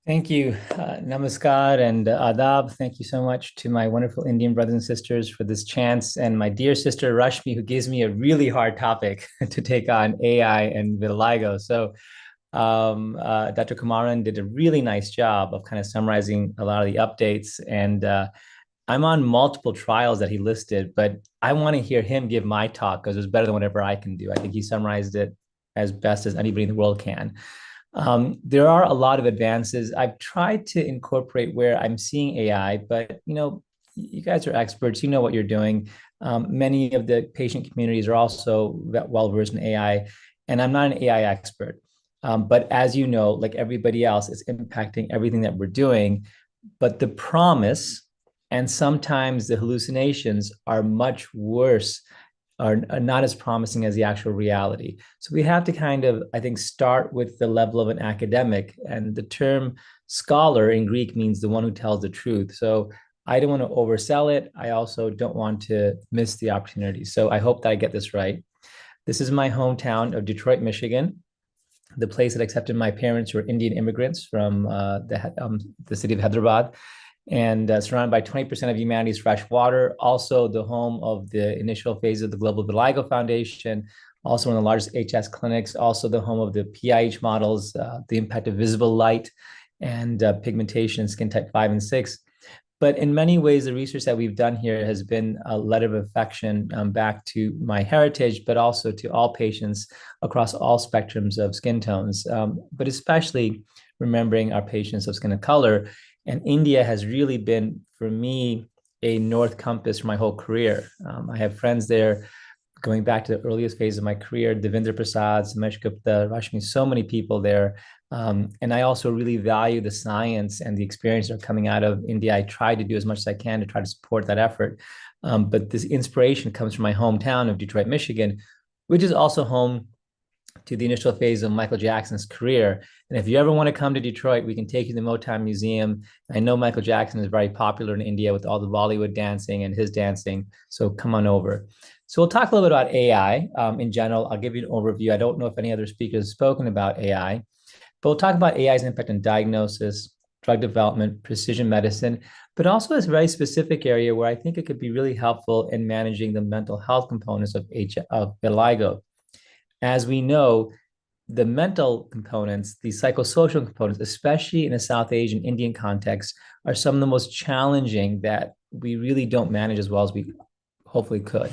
Thank you. Namaskar and adab. Thank you so much to my wonderful Indian brothers and sisters for this chance, and my dear sister Rashmi, who gives me a really hard topic to take on, AI and vitiligo. So Dr. Kumaran did a really nice job of kind of summarizing a lot of the updates, and I'm on multiple trials that he listed, but I want to hear him give my talk because it was better than whatever I can do. I think he summarized it as best as anybody in the world can. There are a lot of advances. I've tried to incorporate where I'm seeing AI, but you guys are experts. You know what you're doing. Many of the patient communities are also well versed in AI, and I'm not an AI expert. But as you know, like everybody else, it's impacting everything that we're doing. But the promise and sometimes the hallucinations are much worse, are not as promising as the actual reality. So we have to kind of, I think, start with the level of an academic. And the term scholar in Greek means the one who tells the truth. So I don't want to oversell it. I also don't want to miss the opportunity. So I hope that I get this right. This is my hometown of Detroit, Michigan, the place that accepted my parents who are Indian immigrants from the city of Hyderabad, and surrounded by 20% of humanity's fresh water. Also the home of the initial phase of the Global Vitiligo Foundation, also one of the largest HS clinics, also the home of the PIH models, the impact of visible light and pigmentation in skin type 5 and 6. But in many ways, the research that we've done here has been a letter of affection back to my heritage, but also to all patients across all spectrums of skin tones, but especially remembering our patients of skin of color. And India has really been, for me, a north compass for my whole career. I have friends there going back to the earliest phase of my career, Devendra Prasad, Samesh Gupta, Rashmi, so many people there. And I also really value the science and the experience that are coming out of India. I try to do as much as I can to try to support that effort. But this inspiration comes from my hometown of Detroit, Michigan, which is also home to the initial phase of Michael Jackson's career. And if you ever want to come to Detroit, we can take you to the Motown Museum. I know Michael Jackson is very popular in India with all the Bollywood dancing and his dancing. So come on over. So we'll talk a little bit about AI in general. I'll give you an overview. I don't know if any other speakers have spoken about AI, but we'll talk about AI's impact on diagnosis, drug development, precision medicine, but also this very specific area where I think it could be really helpful in managing the mental health components of vitiligo. As we know, the mental components, the psychosocial components, especially in a South Asian Indian context, are some of the most challenging that we really don't manage as well as we hopefully could.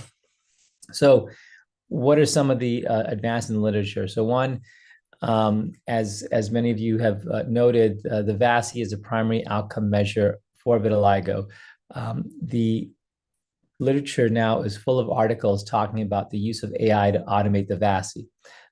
So what are some of the advances in the literature? So one, as many of you have noted, the VASI is a primary outcome measure for vitiligo. The literature now is full of articles talking about the use of AI to automate the VASI.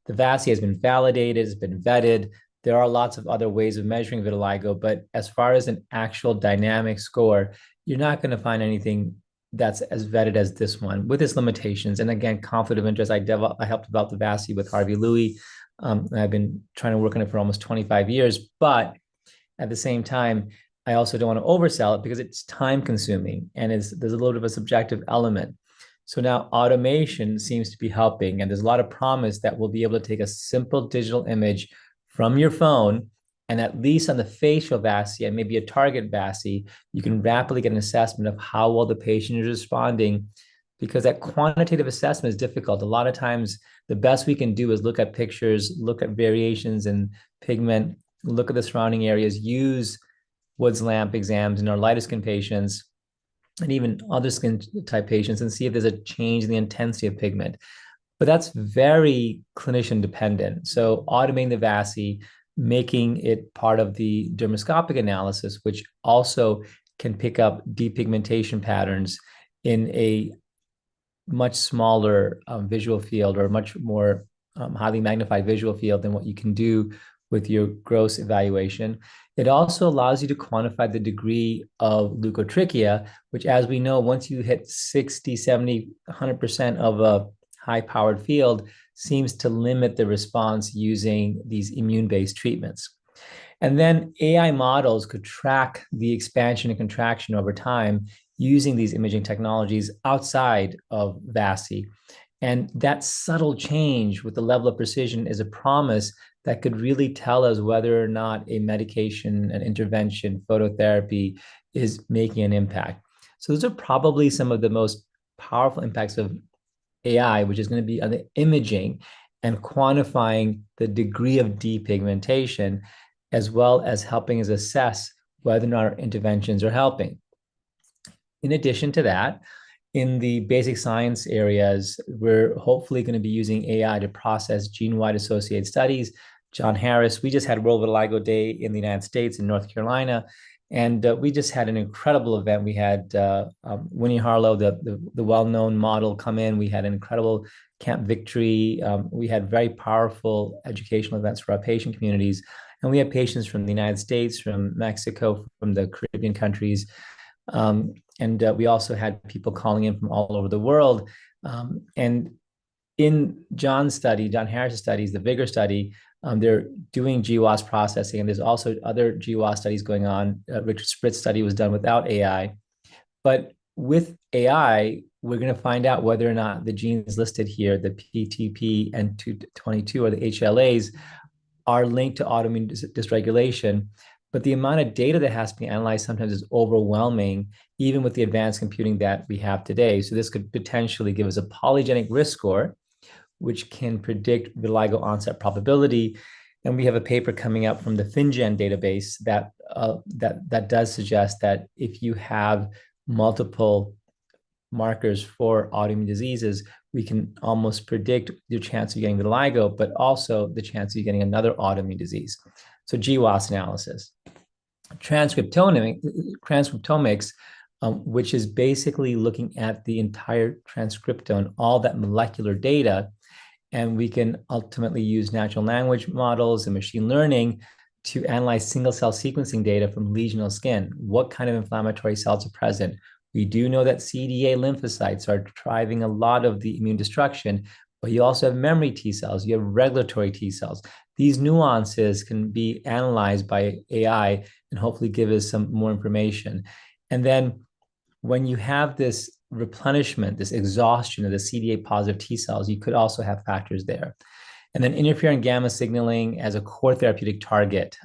The VASI has been validated, it's been vetted. There are lots of other ways of measuring vitiligo, but as far as an actual dynamic score, you're not going to find anything that's as vetted as this one with its limitations. And again, conflict of interest. I helped develop the VASI with Harvey Louie. I've been trying to work on it for almost 25 years, but at the same time, I also don't want to oversell it because it's time consuming and there's a little bit of a subjective element. So now automation seems to be helping, and there's a lot of promise that we'll be able to take a simple digital image from your phone, and at least on the facial VASI and maybe a target VASI, you can rapidly get an assessment of how well the patient is responding, because that quantitative assessment is difficult. A lot of times, the best we can do is look at pictures, look at variations in pigment, look at the surrounding areas, use Wood's lamp exams in our lighter skin patients and even other skin type patients and see if there's a change in the intensity of pigment. But that's very clinician dependent. So automating the VASI, making it part of the dermoscopic analysis, which also can pick up depigmentation patterns in a much smaller visual field or much more highly magnified visual field than what you can do with your gross evaluation. It also allows you to quantify the degree of leukotrichia, which, as we know, once you hit 60, 70, 100% of a high-powered field, seems to limit the response using these immune-based treatments. And then AI models could track the expansion and contraction over time using these imaging technologies outside of VASI. And that subtle change with the level of precision is a promise that could really tell us whether or not a medication, an intervention, phototherapy is making an impact. So those are probably some of the most powerful impacts of AI, which is going to be on the imaging and quantifying the degree of depigmentation, as well as helping us assess whether or not our interventions are helping. In addition to that, in the basic science areas, we're hopefully going to be using AI to process gene-wide associated studies. John Harris, we just had World Vitiligo Day in the United States in North Carolina, and we just had an incredible event. We had Winnie Harlow, the well-known model, come in. We had an incredible Camp Victory. We had very powerful educational events for our patient communities. And we had patients from the United States, from Mexico, from the Caribbean countries. And we also had people calling in from all over the world. And in John's study, John Harris' studies, the Vigor study, they're doing GWAS processing, and there's also other GWAS studies going on. Richard Spritz's study was done without AI. But with AI, we're going to find out whether or not the genes listed here, the PTP and 22 or the HLAs, are linked to autoimmune dysregulation. But the amount of data that has to be analyzed sometimes is overwhelming, even with the advanced computing that we have today. So this could potentially give us a polygenic risk score, which can predict vitiligo onset probability. And we have a paper coming out from the FinGen database that does suggest that if you have multiple markers for autoimmune diseases, we can almost predict your chance of getting vitiligo, but also the chance of you getting another autoimmune disease. So GWAS analysis. Transcriptomics, which is basically looking at the entire transcriptome, all that molecular data, and we can ultimately use natural language models and machine learning to analyze single cell sequencing data from lesional skin. What kind of inflammatory cells are present? We do know that CD8 lymphocytes are driving a lot of the immune destruction, but you also have memory T cells, you have regulatory T cells. These nuances can be analyzed by AI and hopefully give us some more information. And then when you have this replenishment, this exhaustion of the CD8 positive T cells, you could also have factors there. And then interferon gamma signaling as a core therapeutic target.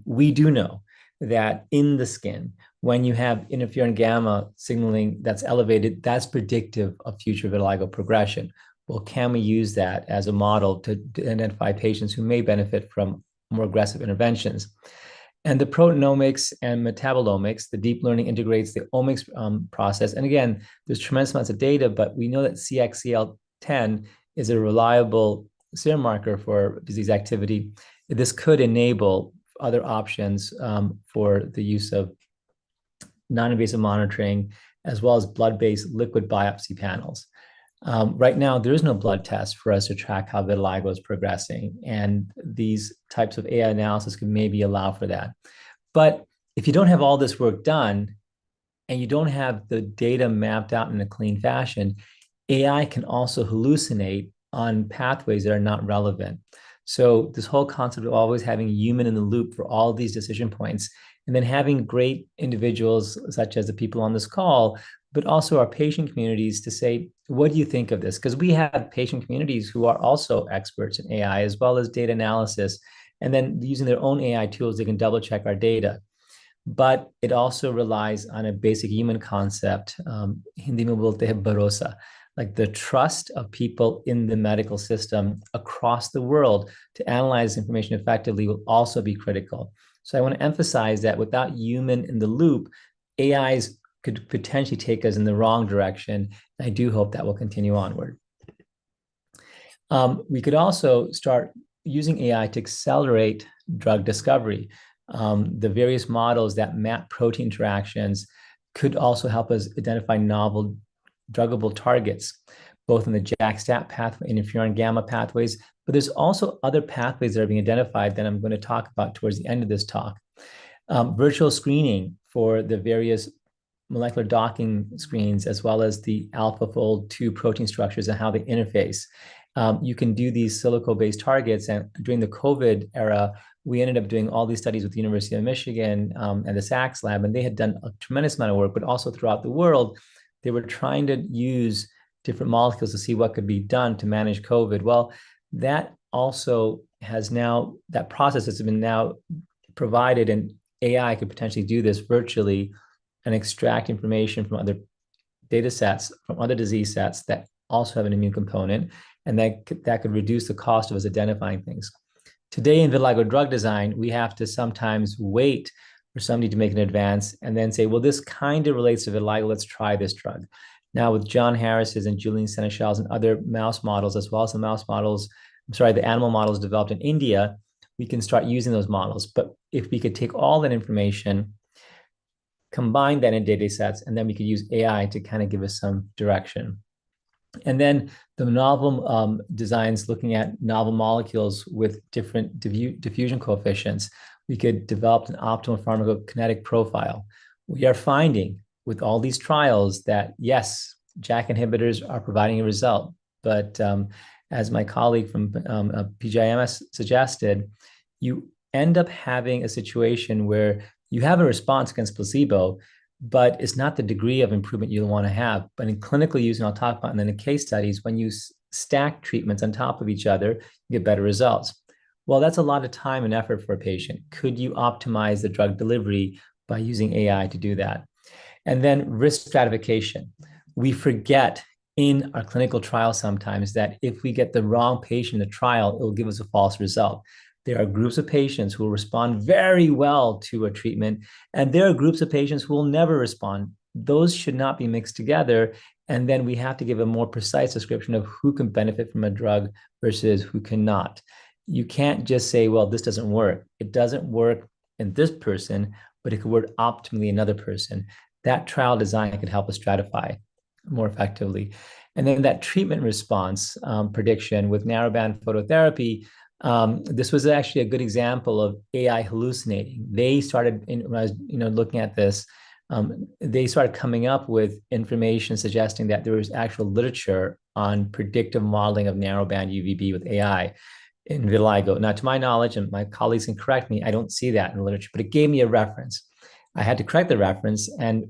We do know that in the skin, when you have interferon gamma signaling that's elevated, that's predictive of future vitiligo progression. well, can we use that as a model to identify patients who may benefit from more aggressive interventions? And the proteomics and metabolomics, the deep learning integrates the omics process. And again, there's tremendous amounts of data, but we know that CXCL10 is a reliable serum marker for disease activity. This could enable other options for the use of non-invasive monitoring, as well as blood-based liquid biopsy panels. Right now, there is no blood test for us to track how vitiligo is progressing, and these types of AI analysis could maybe allow for that. But if you don't have all this work done, and you don't have the data mapped out in a clean fashion, AI can also hallucinate on pathways that are not relevant. So this whole concept of always having a human in the loop for all of these decision points, and then having great individuals such as the people on this call, but also our patient communities to say, what do you think of this? Because we have patient communities who are also experts in AI as well as data analysis, and then using their own AI tools, they can double check our data. But it also relies on a basic human concept, Hindi mein bolte hai bharosa, like the trust of people in the medical system across the world to analyze information effectively will also be critical. So I want to emphasize that without human in the loop, AIs could potentially take us in the wrong direction. I do hope that will continue onward. We could also start using AI to accelerate drug discovery. The various models that map protein interactions could also help us identify novel druggable targets, both in the JAK-STAT pathway and interferon gamma pathways, but there's also other pathways that are being identified that I'm going to talk about towards the end of this talk. Virtual screening for the various molecular docking screens, as well as the AlphaFold 2 protein structures and how they interface. You can do these silico-based targets, and during the COVID era, we ended up doing all these studies with the University of Michigan and the Sachs lab, and they had done a tremendous amount of work, but also throughout the world, they were trying to use different molecules to see what could be done to manage COVID. Well, that also has now, that process has been now provided, and AI could potentially do this virtually and extract information from other data sets, from other disease sets that also have an immune component, and that could reduce the cost of us identifying things. Today in vitiligo drug design, we have to sometimes wait for somebody to make an advance and then say, well, this kind of relates to vitiligo, let's try this drug. Now with John Harris's and Julian Seneschal's and other mouse models, as well as the the animal models developed in India, we can start using those models. But if we could take all that information, combine that in data sets, and then we could use AI to kind of give us some direction. And then the novel designs looking at novel molecules with different diffusion coefficients, we could develop an optimal pharmacokinetic profile. We are finding with all these trials that yes, JAK inhibitors are providing a result, but as my colleague from PGIMS suggested, you end up having a situation where you have a response against placebo, but it's not the degree of improvement you want to have. But in clinical use, and I'll talk about, and then in case studies, when you stack treatments on top of each other, you get better results. Well, that's a lot of time and effort for a patient. Could you optimize the drug delivery by using AI to do that? And then risk stratification. We forget in our clinical trial sometimes that if we get the wrong patient in the trial, it will give us a false result. There are groups of patients who will respond very well to a treatment, and there are groups of patients who will never respond. Those should not be mixed together. And then we have to give a more precise description of who can benefit from a drug versus who cannot. You can't just say, well, this doesn't work. It doesn't work in this person, but it could work optimally in another person. That trial design could help us stratify more effectively. And then that treatment response prediction with narrowband phototherapy, this was actually a good example of AI hallucinating. They started, when I was looking at this, they started coming up with information suggesting that there was actual literature on predictive modeling of narrowband UVB with AI in vitiligo. Now, to my knowledge, and my colleagues can correct me, I don't see that in the literature, but it gave me a reference. I had to correct the reference, and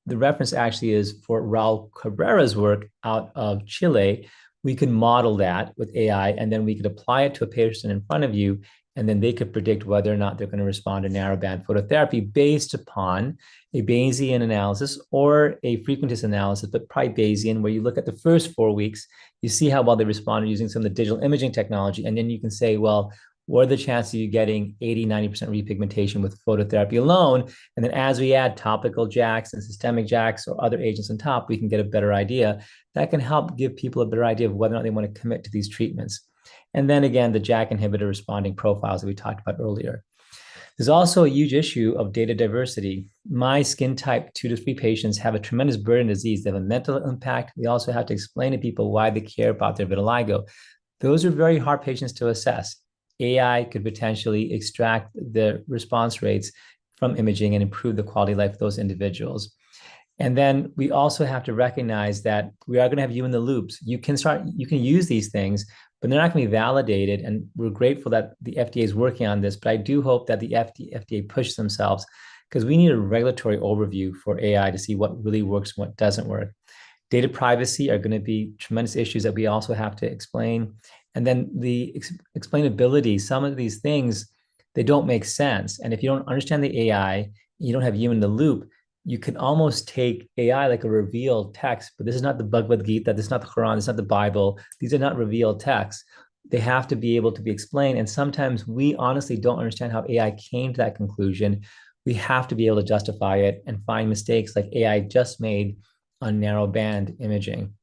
the reference actually is for Raul Cabrera's work out of Chile. We could model that with AI, and then we could apply it to a patient in front of you and then they could predict whether or not they're going to respond to narrowband phototherapy based upon a Bayesian analysis or a frequentist analysis, but probably Bayesian, where you look at the first 4 weeks, you see how well they responded using some of the digital imaging technology, and then you can say, well, what are the chances of you getting 80, 90% repigmentation with phototherapy alone? And then as we add topical JAKs and systemic JAKs or other agents on top, we can get a better idea. That can help give people a better idea of whether or not they want to commit to these treatments. And then again, the JAK inhibitor responding profiles that we talked about earlier. There's also a huge issue of data diversity. My skin type 2 to 3 patients have a tremendous burden of disease. They have a mental impact. We also have to explain to people why they care about their vitiligo. Those are very hard patients to assess. AI could potentially extract the response rates from imaging and improve the quality of life of those individuals. And then we also have to recognize that we are going to have you in the loops. You can use these things, but they're not going to be validated. And we're grateful that the FDA is working on this, but I do hope that the FDA pushes themselves, because we need a regulatory overview for AI to see what really works and what doesn't work. Data privacy are going to be tremendous issues that we also have to explain. And then the explainability, some of these things, they don't make sense. And if you don't understand the AI, you don't have you in the loop, you can almost take AI like a revealed text, but this is not the Bhagavad Gita, this is not the Quran, this is not the Bible. These are not revealed texts. They have to be able to be explained. And sometimes we honestly don't understand how AI came to that conclusion. We have to be able to justify it and find mistakes like AI just made on narrow band imaging.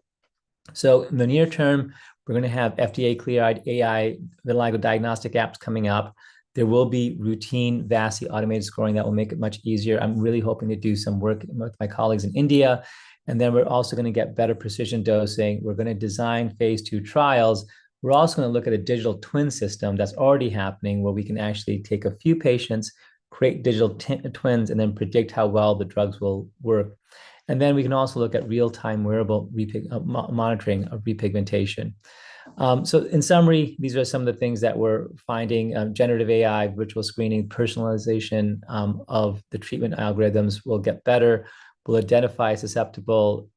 So in the near term, we're going to have FDA cleared AI vitiligo diagnostic apps coming up. There will be routine, vastly automated scoring that will make it much easier. I'm really hoping to do some work with my colleagues in India. And then we're also going to get better precision dosing. We're going to design phase 2 trials. We're also going to look at a digital twin system that's already happening, where we can actually take a few patients, create digital twins, and then predict how well the drugs will work. And then we can also look at real-time wearable monitoring of repigmentation. So in summary, these are some of the things that we're finding. Generative AI, virtual screening, personalization of the treatment algorithms will get better. We'll identify susceptible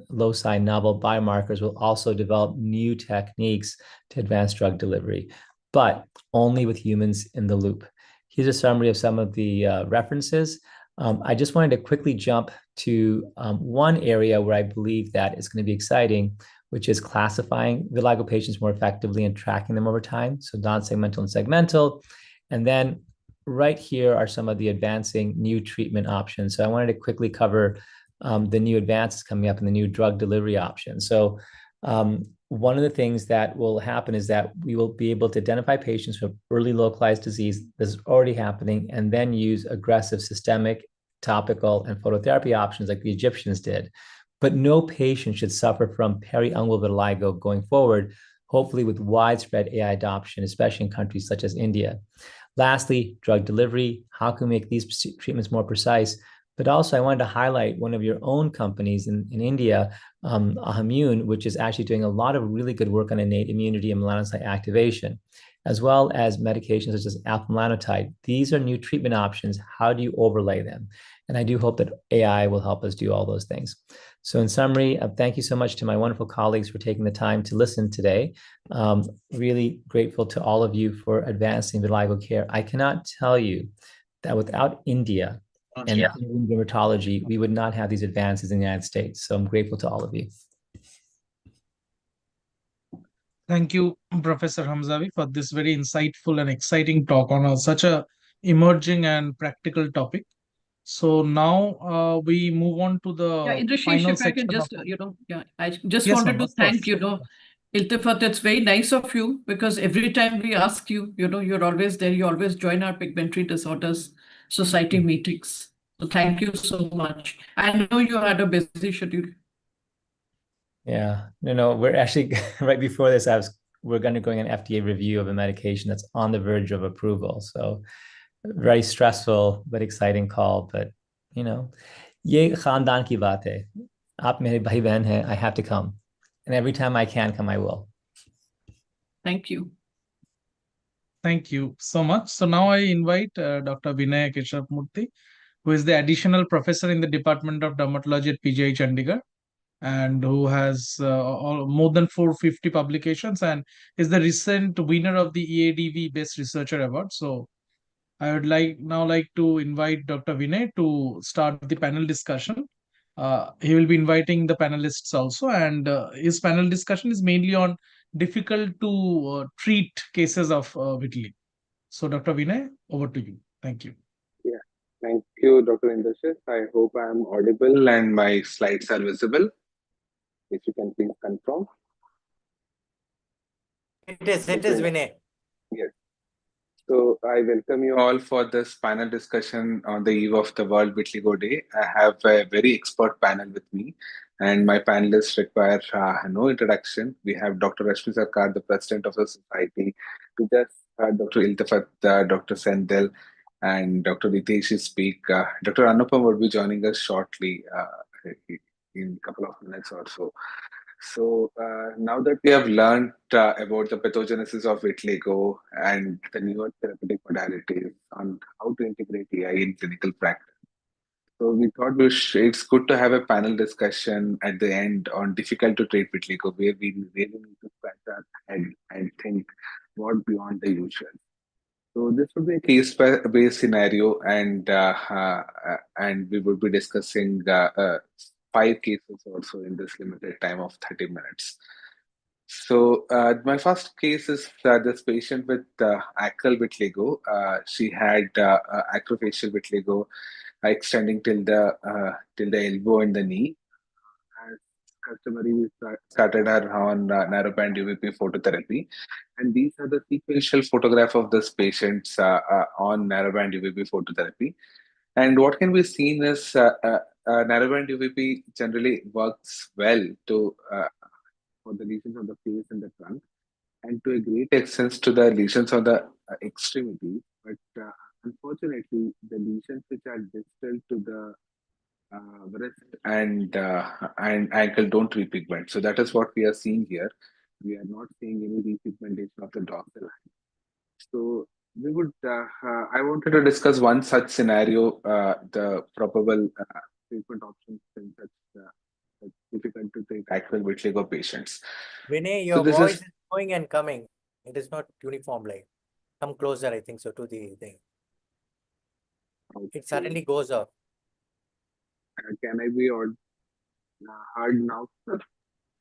loci, novel biomarkers. We'll also develop new techniques to advance drug delivery, but only with humans in the loop. Here's a summary of some of the references. I just wanted to quickly jump to one area where I believe that is going to be exciting, which is classifying vitiligo patients more effectively and tracking them over time. So non-segmental and segmental. And then right here are some of the advancing new treatment options. So I wanted to quickly cover the new advances coming up in the new drug delivery options. So one of the things that will happen is that we will be able to identify patients with early localized disease. This is already happening, and then use aggressive systemic, topical, and phototherapy options like the Egyptians did. But no patient should suffer from periungual vitiligo going forward, hopefully with widespread AI adoption, especially in countries such as India. Lastly, drug delivery. How can we make these treatments more precise? But also, I wanted to highlight one of your own companies in India, Ahamune, which is actually doing a lot of really good work on innate immunity and melanocyte activation, as well as medications such as alpha-melanocyte. These are new treatment options. How do you overlay them? And I do hope that AI will help us do all those things. So in summary, thank you so much to my wonderful colleagues for taking the time to listen today. Really grateful to all of you for advancing vitiligo care. I cannot tell you that without India and Indian dermatology, we would not have these advances in the United States. So I'm grateful to all of you. Thank you, Professor Hamzavi, for this very insightful and exciting talk on such a emerging and practical topic. So now we move on to the Indrashish, final if I can section. just, I just Yes, wanted ma'am, to of course. thank, Iltifat. It's very nice of you, because every time we ask you, you're always there. You always join our Pigmentary Disorders Society meetings. So thank you so much. I know you had a busy schedule. Yeah, we're actually right before this, we're going to go an FDA review of a medication that's on the verge of approval. So very stressful but exciting call. But ye khandan ki baat hai. Aap mere bhai behan hai. I have to come, and every time I can come, I will. Thank you. Thank you so much. So now I invite Dr. Vinay Keshavmurthy, who is the additional professor in the Department of Dermatology at PGI Chandigarh. and who has more than 450 publications and is the recent winner of the EADV Best Researcher Award. So I would like to invite Dr. Vinay to start the panel discussion. He will be inviting the panelists also, and his panel discussion is mainly on difficult to treat cases of vitiligo. So, Dr. Vinay, over to you. Thank you. Yeah, thank you, Dr. Indrashit. I hope I am audible and my slides are visible. If you can please confirm. It is Vinay. Yes. So I welcome you all for this panel discussion on the eve of the World Vitiligo Day. I have a very expert panel with me, and my panelists require no introduction. We have Dr. Rashmi Sarkar, the president of the society. We just Dr. Iltafat, Dr. Sendel, and Dr. Ritesh speak. Dr. Anupam will be joining us shortly in a couple of minutes or so. So now that we have learned about the pathogenesis of vitiligo and the newer therapeutic modalities on how to integrate AI in clinical practice, so we thought it's good to have a panel discussion at the end on difficult to treat vitiligo, where we really need to scratch our head and think what beyond the usual. So this would be a case-based scenario, and we will be discussing 5 cases also in this limited time of 30 minutes. So my first case is this patient with acral vitiligo. She had acrofacial vitiligo extending till the elbow and the knee. As customary, we started her on narrowband UVP phototherapy, and these are the sequential photograph of this patients on narrowband UVP phototherapy. And what can be seen is narrowband UVP generally works well to for the lesions on the face and the trunk, and to a great extent to the lesions on the extremities. But unfortunately, the lesions which are distal to the wrist and ankle don't repigment. So that is what we are seeing here. We are not seeing any repigmentation of the dorsal line. So we would. I wanted to discuss one such scenario, the probable treatment options in such difficult to treat acral vitiligo patients. Vinay, So your this voice is is going and coming. It is not uniform. Like, come closer, I think so, to the thing. It suddenly goes off. can I be heard now?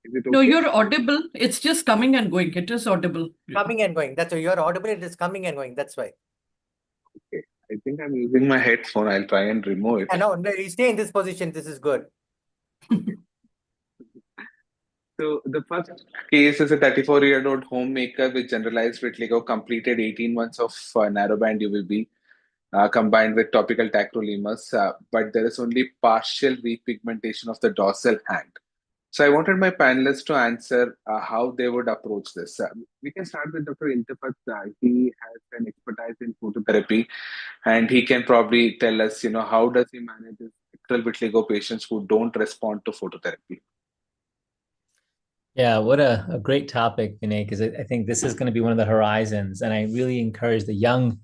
Is it okay? No, you're audible. It's just coming and going. It is audible. Coming and going. That's why you're audible. It is coming and going. That's why. Okay. I think I'm using my headphone. I'll try and remove it. No, you stay in this position. This is good. So the first case is a 34-year-old homemaker with generalized vitiligo, completed 18 months of narrowband UVB combined with topical tacrolimus, but there is only partial repigmentation of the dorsal hand. So I wanted my panelists to answer how they would approach this. We can start with Dr. Iltafat. He has an expertise in phototherapy, and he can probably tell us, how does he manage his acral vitiligo patients who don't respond to phototherapy? Yeah, what a great topic, Vinay, because I think this is going to be one of the horizons. And I really encourage the young,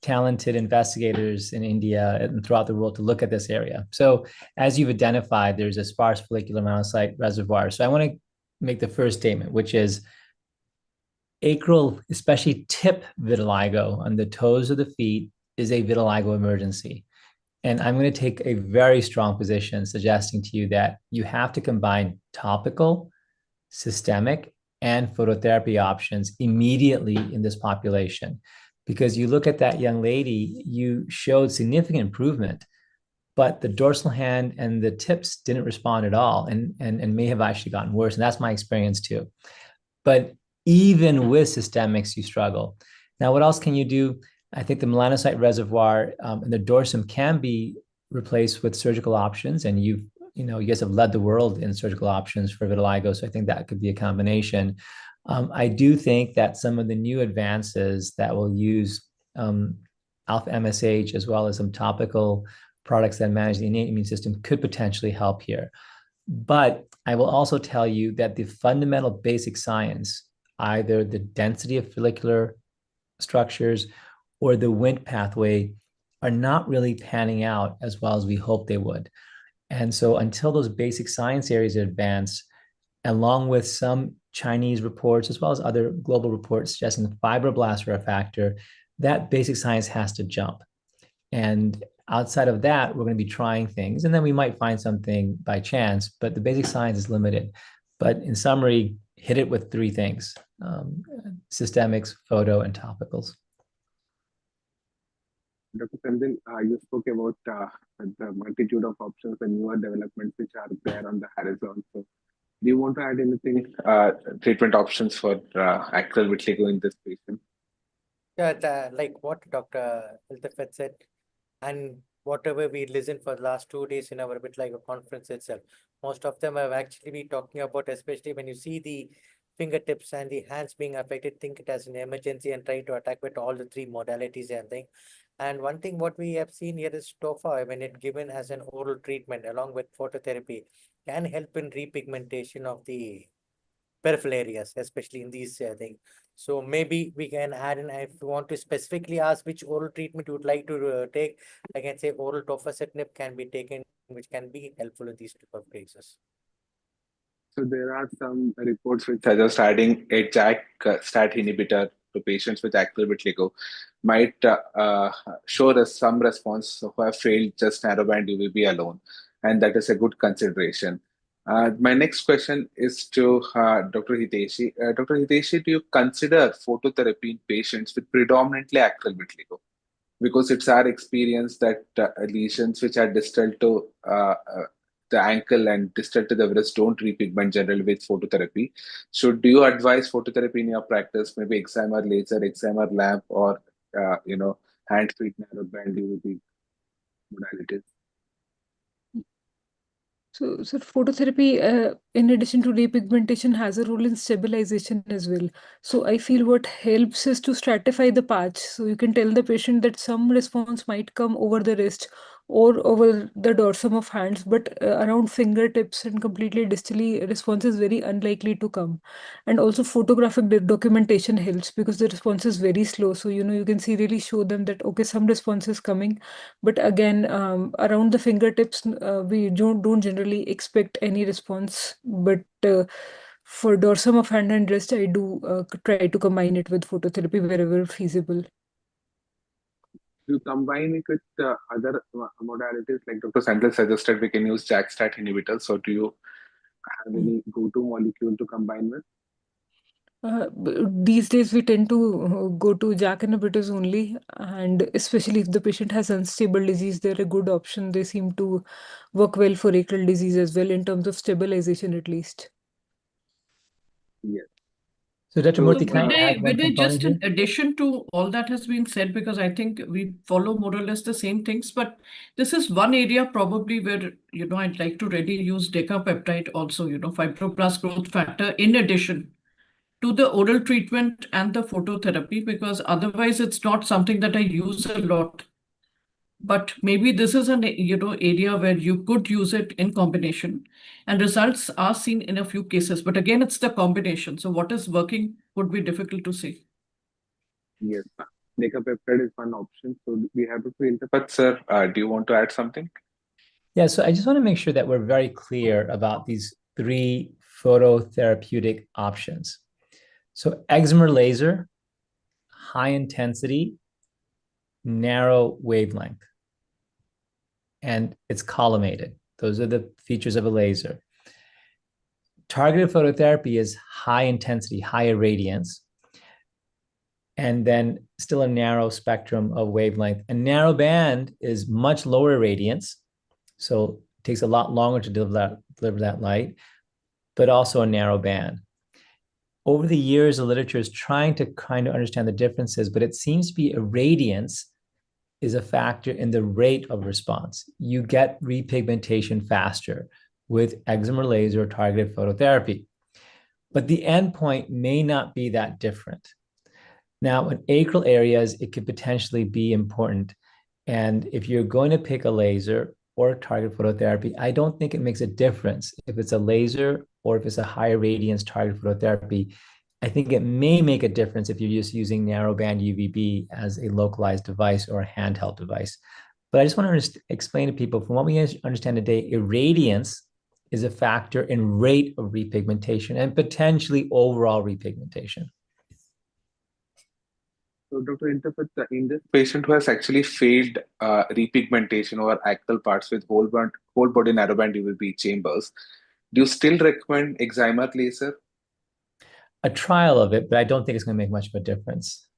talented investigators in India and throughout the world to look at this area. So as you've identified, there's a sparse follicular melanocyte reservoir. So I want to make the first statement, which is acral, especially tip vitiligo on the toes of the feet, is a vitiligo emergency. And I'm going to take a very strong position suggesting to you that you have to combine topical, systemic, and phototherapy options immediately in this population. Because you look at that young lady, you showed significant improvement, but the dorsal hand and the tips didn't respond at all and may have actually gotten worse. And that's my experience too. But even with systemics, you struggle. Now, what else can you do? I think the melanocyte reservoir in the dorsum can be replaced with surgical options, and you guys have led the world in surgical options for vitiligo, so I think that could be a combination. I do think that some of the new advances that will use alpha MSH as well as some topical products that manage the innate immune system could potentially help here. But I will also tell you that the fundamental basic science, either the density of follicular structures or the Wnt pathway, are not really panning out as well as we hope they would. And so until those basic science areas advance, along with some Chinese reports, as well as other global reports suggesting the fibroblasts are a factor, that basic science has to jump. And outside of that, we're going to be trying things, and then we might find something by chance, but the basic science is limited. But in summary, hit it with three things: systemics, photo, and topicals. Dr. Sandil, you spoke about the multitude of options and newer developments which are there on the horizon. So, do you want to add anything, treatment options for acral vitiligo in this patient? Yeah, like what Dr. Iltafat said, and whatever we listened for the last 2 days in our vitiligo conference itself, most of them have actually been talking about, especially when you see the fingertips and the hands being affected, think it as an emergency and try to attack with all the three modalities and thing. And one thing what we have seen here is tofa, when it given as an oral treatment along with phototherapy, can help in repigmentation of the peripheral areas, especially in these things. So maybe we can add in, if you want to specifically ask which oral treatment you would like to take, I can say oral tofacitinib can be taken, which can be helpful in these type of cases. So there are some reports which suggest adding a JAK STAT inhibitor to patients with acral vitiligo might show us some response who have failed just narrowband UVB alone, and that is a good consideration. My next question is to Dr. Hiteshi. Dr. Hiteshi, do you consider phototherapy in patients with predominantly acral vitiligo? Because it's our experience that lesions which are distal to the ankle and distal to the wrist don't repigment generally with phototherapy. So, do you advise phototherapy in your practice? Maybe excimer laser, excimer lamp, or hand feet narrowband UVB modalities? So phototherapy, in addition to repigmentation, has a role in stabilization as well. So I feel what helps is to stratify the patch. So you can tell the patient that some response might come over the wrist or over the dorsum of hands, but around fingertips and completely distally, response is very unlikely to come. And also photographic documentation helps because the response is very slow. So, you can see really show them that, okay, some response is coming. But again, around the fingertips, we don't generally expect any response. But for dorsum of hand and wrist, I do try to combine it with phototherapy wherever feasible. You combine it with other modalities, like Dr. Sandel suggested, we can use JAK STAT inhibitors. So, do you have any go-to molecule to combine with? These days, we tend to go to JAK inhibitors only, and especially if the patient has unstable disease, they're a good option. They seem to work well for acral disease as well in terms of stabilization, at least. Yes. So, Dr. So, Murthy, can I add one Vinay, just component here? in addition to all that has been said, because I think we follow more or less the same things, but this is one area probably where, I'd like to really use decapeptide also, fibroblast growth factor, in addition to the oral treatment and the phototherapy, because otherwise it's not something that I use a lot. But maybe this is an area where you could use it in combination, and results are seen in a few cases. But again, it's the combination. So what is working would be difficult to say. yes, decapeptide is one option. So, we have to filter. But, sir, do you want to add something? Yeah, so I just want to make sure that we're very clear about these three phototherapeutic options. So excimer laser, high intensity, narrow wavelength, and it's collimated. Those are the features of a laser. Targeted phototherapy is high intensity, high irradiance, and then still a narrow spectrum of wavelength. A narrow band is much lower irradiance, so it takes a lot longer to deliver that light, but also a narrow band. Over the years, the literature is trying to kind of understand the differences, but it seems to be irradiance is a factor in the rate of response. You get repigmentation faster with excimer laser or targeted phototherapy, but the endpoint may not be that different. Now, in acral areas, it could potentially be important. And if you're going to pick a laser or targeted phototherapy, I don't think it makes a difference if it's a laser or if it's a higher radiance targeted phototherapy. I think it may make a difference if you're just using narrowband UVB as a localized device or a handheld device. But I just want to explain to people, from what we understand today, irradiance is a factor in rate of repigmentation and potentially overall repigmentation. So, Dr. Interpret, in this patient who has actually failed repigmentation over axial parts with whole body narrowband UVB chambers, do you still recommend excimer laser? A trial of it, but I don't think it's going to make much of a difference.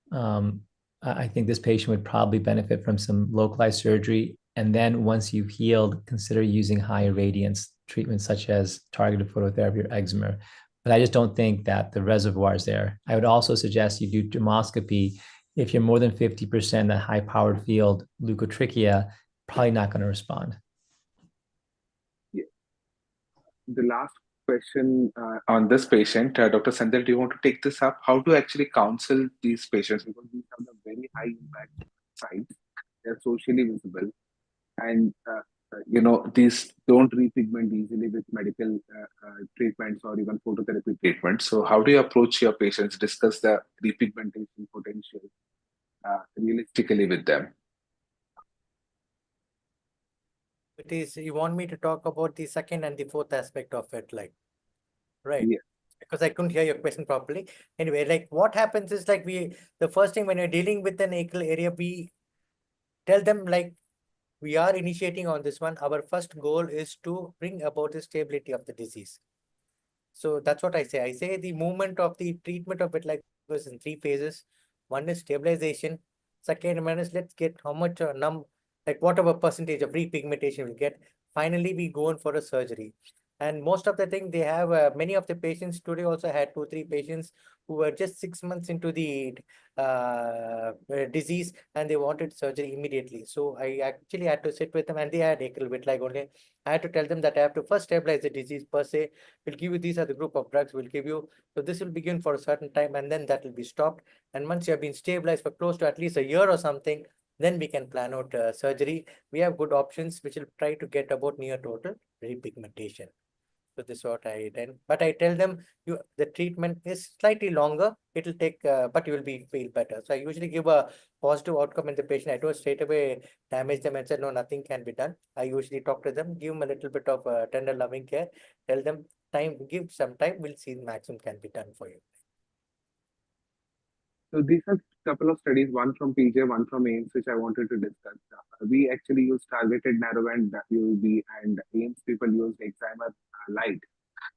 I think this patient would probably benefit from some localized surgery. And then once you've healed, consider using high irradiance treatments such as targeted phototherapy or excimer. But I just don't think that the reservoir is there. I would also suggest you do dermoscopy. If you're more than 50% that high powered field leukotrichia, probably not going to respond. Yeah. The last question on this patient, Dr. Sandel, do you want to take this up? How to actually counsel these patients? Because these are the very high impact sites. They're socially visible. And these don't repigment easily with medical treatments or even phototherapy treatments. So how do you approach your patients, discuss the repigmentation potential realistically with them? It is, you want me to talk about the second and the fourth aspect of it, like, right? Yeah. Because I couldn't hear your question properly. Anyway, like what happens is like the first thing when you're dealing with an achial area, we tell them like, we are initiating on this one. Our first goal is to bring about the stability of the disease. So that's what I say. I say the movement of the treatment of it like goes in 3 phases. One is stabilization. Second one is let's get how much like whatever percentage of repigmentation we get. Finally, we go in for a surgery. And most of the thing they have, many of the patients today also had 2-3 patients who were just 6 months into the disease and they wanted surgery immediately. So I actually had to sit with them and they had achial vitiligo only. I had to tell them that I have to first stabilize the disease per se. We'll give you, these are the group of drugs we'll give you. So this will begin for a certain time and then that will be stopped. And once you have been stabilized for close to at least a year or something, then we can plan out surgery. We have good options which will try to get about near total repigmentation. So this is what I did. But I tell them the treatment is slightly longer. It will take, but you will feel better. So I usually give a positive outcome in the patient. I don't straight away damage them and say, no, nothing can be done. I usually talk to them, give them a little bit of tender loving care, tell them time, give some time, we'll see the maximum can be done for you. So these are a couple of studies, one from PJ, one from AIMS, which I wanted to discuss. We actually use targeted narrowband UVB and AIMS people used excimer light.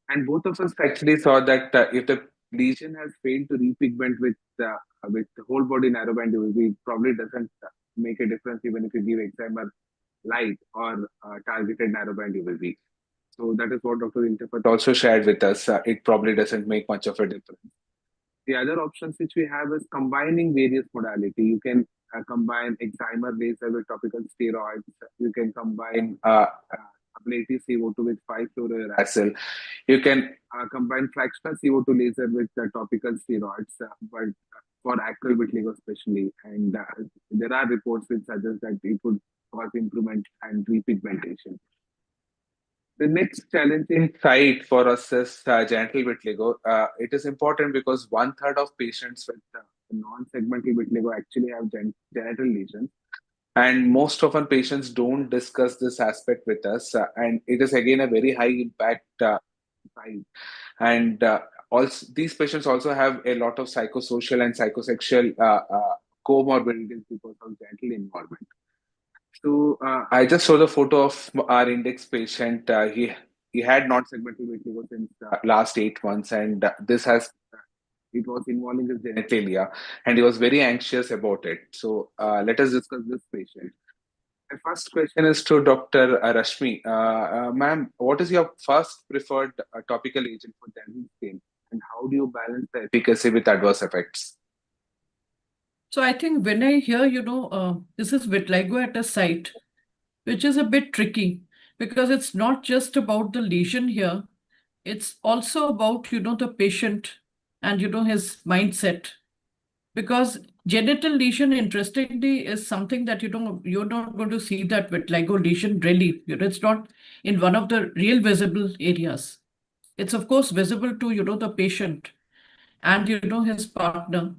And both of us actually saw that if the lesion has failed to repigment with the whole body narrowband UVB, it probably doesn't make a difference even if you give excimer light or targeted narrowband UVB. So that is what Dr. Interpret also shared with us. It probably doesn't make much of a difference. The other options which we have is combining various modality. You can combine excimer laser with topical steroids. You can combine ablative CO2 with 5-fluorouracil. You can combine fractional CO2 laser with topical steroids, but for acral vitiligo especially. And there are reports which suggest that it would cause improvement and repigmentation. The next challenging site for us is genital vitiligo. It is important because 1/3 of patients with non-segmental vitiligo actually have genital lesions. And most often patients don't discuss this aspect with us. And it is again a very high impact site. And also these patients also have a lot of psychosocial and psychosexual comorbidities because of genital involvement. So I just saw the photo of our index patient. He had non-segmental vitiligo since last 8 months, and it was involving his genitalia, and he was very anxious about it. So let us discuss this patient. My first question is to Dr. Rashmi. Ma'am, what is your first preferred topical agent for genital skin, and how do you balance the efficacy with adverse effects? So I think when I hear, this is vitiligo at a site, which is a bit tricky because it's not just about the lesion here. It's also about, the patient and, his mindset. Because genital lesion, interestingly, is something that, you're not going to see that vitiligo lesion really. It's not in one of the real visible areas. It's, of course, visible to, the patient and, his partner.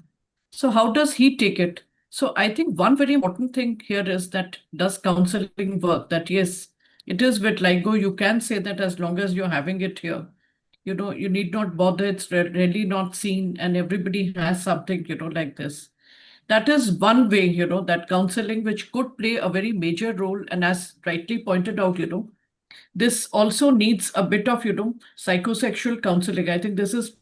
So how does he take it? So I think one very important thing here is that does counseling work? That yes, it is vitiligo. You can say that as long as you're having it here, you need not bother. It's really not seen, and everybody has something, like this. That is one way, that counseling, which could play a very major role. And as rightly pointed out, this also needs a bit of, psychosexual counseling. I think this is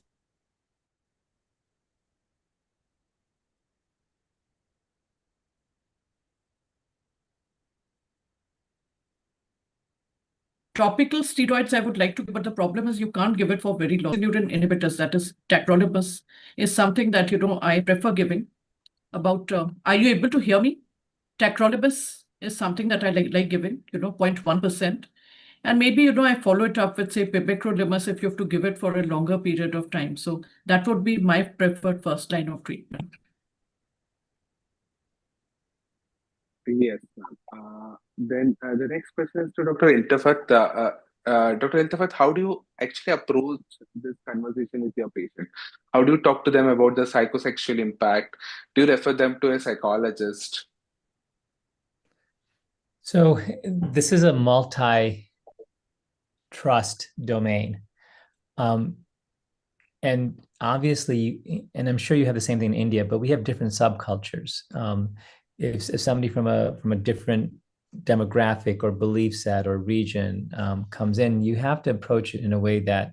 topical steroids I would like to give, but the problem is you can't give it for very long. Calcineurin inhibitors, that is tacrolimus, is something that, I prefer giving. Are you able to hear me? Tacrolimus is something that I like giving, 0.1%. And maybe, I follow it up with, say, pimecrolimus if you have to give it for a longer period of time. So that would be my preferred first line of treatment. Yes, ma'am. Then the next question is to Dr. Iltafat. Dr. Iltafat, how do you actually approach this conversation with your patient? How do you talk to them about the psychosexual impact? Do you refer them to a psychologist? So this is a multi-trust domain. And obviously, and I'm sure you have the same thing in India, but we have different subcultures. If somebody from a different demographic or belief set or region comes in, you have to approach it in a way that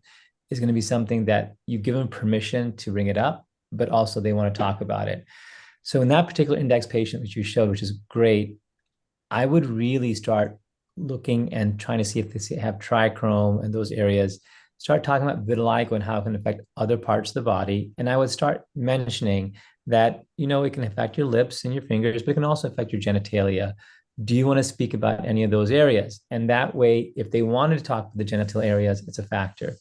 is going to be something that you give them permission to bring it up, but also they want to talk about it. So in that particular index patient, which you showed, which is great, I would really start looking and trying to see if they have trichrome and those areas. Start talking about vitiligo and how it can affect other parts of the body. And I would start mentioning that, it can affect your lips and your fingers, but it can also affect your genitalia. Do you want to speak about any of those areas? And that way, if they wanted to talk about the genital areas, it's a factor.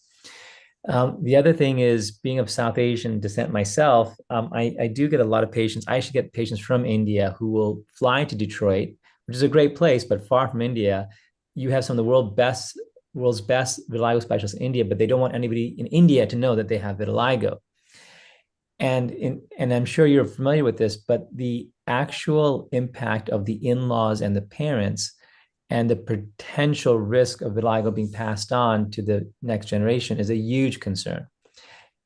The other thing is, being of South Asian descent myself, I do get a lot of patients. I actually get patients from India who will fly to Detroit, which is a great place, but far from India. You have some of the world's best vitiligo specialists in India, but they don't want anybody in India to know that they have vitiligo. And I'm sure you're familiar with this, but the actual impact of the in-laws and the parents and the potential risk of vitiligo being passed on to the next generation is a huge concern.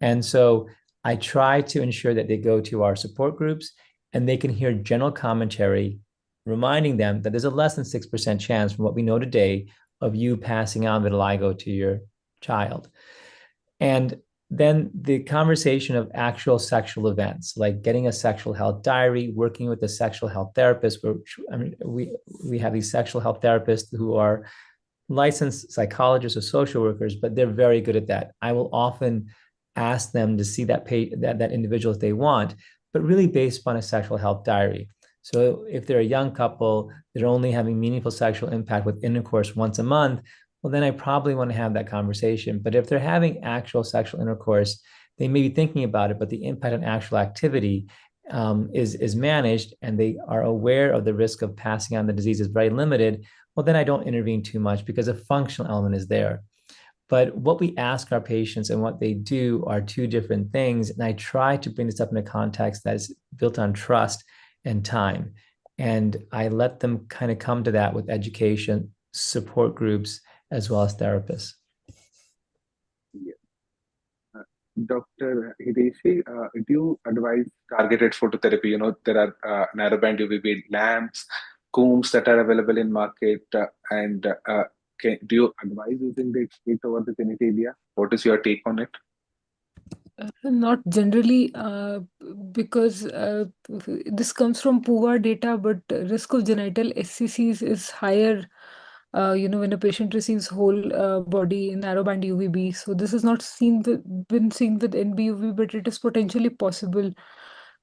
And so I try to ensure that they go to our support groups and they can hear general commentary reminding them that there's a less than 6% chance from what we know today of you passing on vitiligo to your child. And then the conversation of actual sexual events, like getting a sexual health diary, working with a sexual health therapist. We have these sexual health therapists who are licensed psychologists or social workers, but they're very good at that. I will often ask them to see that individual if they want, but really based upon a sexual health diary. So if they're a young couple, they're only having meaningful sexual impact with intercourse once a month, well, then I probably want to have that conversation. But if they're having actual sexual intercourse, they may be thinking about it, but the impact on actual activity is managed, and they are aware of the risk of passing on the disease is very limited, well, then I don't intervene too much because a functional element is there. But what we ask our patients and what they do are two different things. And I try to bring this up in a context that is built on trust and time. And I let them kind of come to that with education, support groups, as well as therapists. Yeah. Dr. Hideshi, do you advise targeted phototherapy? There are narrowband UVB lamps, combs that are available in market, and do you advise using the heat over the genitalia? What is your take on it? Not generally, because this comes from PUVA data, but risk of genital SCCs is higher, when a patient receives whole body narrowband UVB. So this is not been seen with NBUV, but it is potentially possible.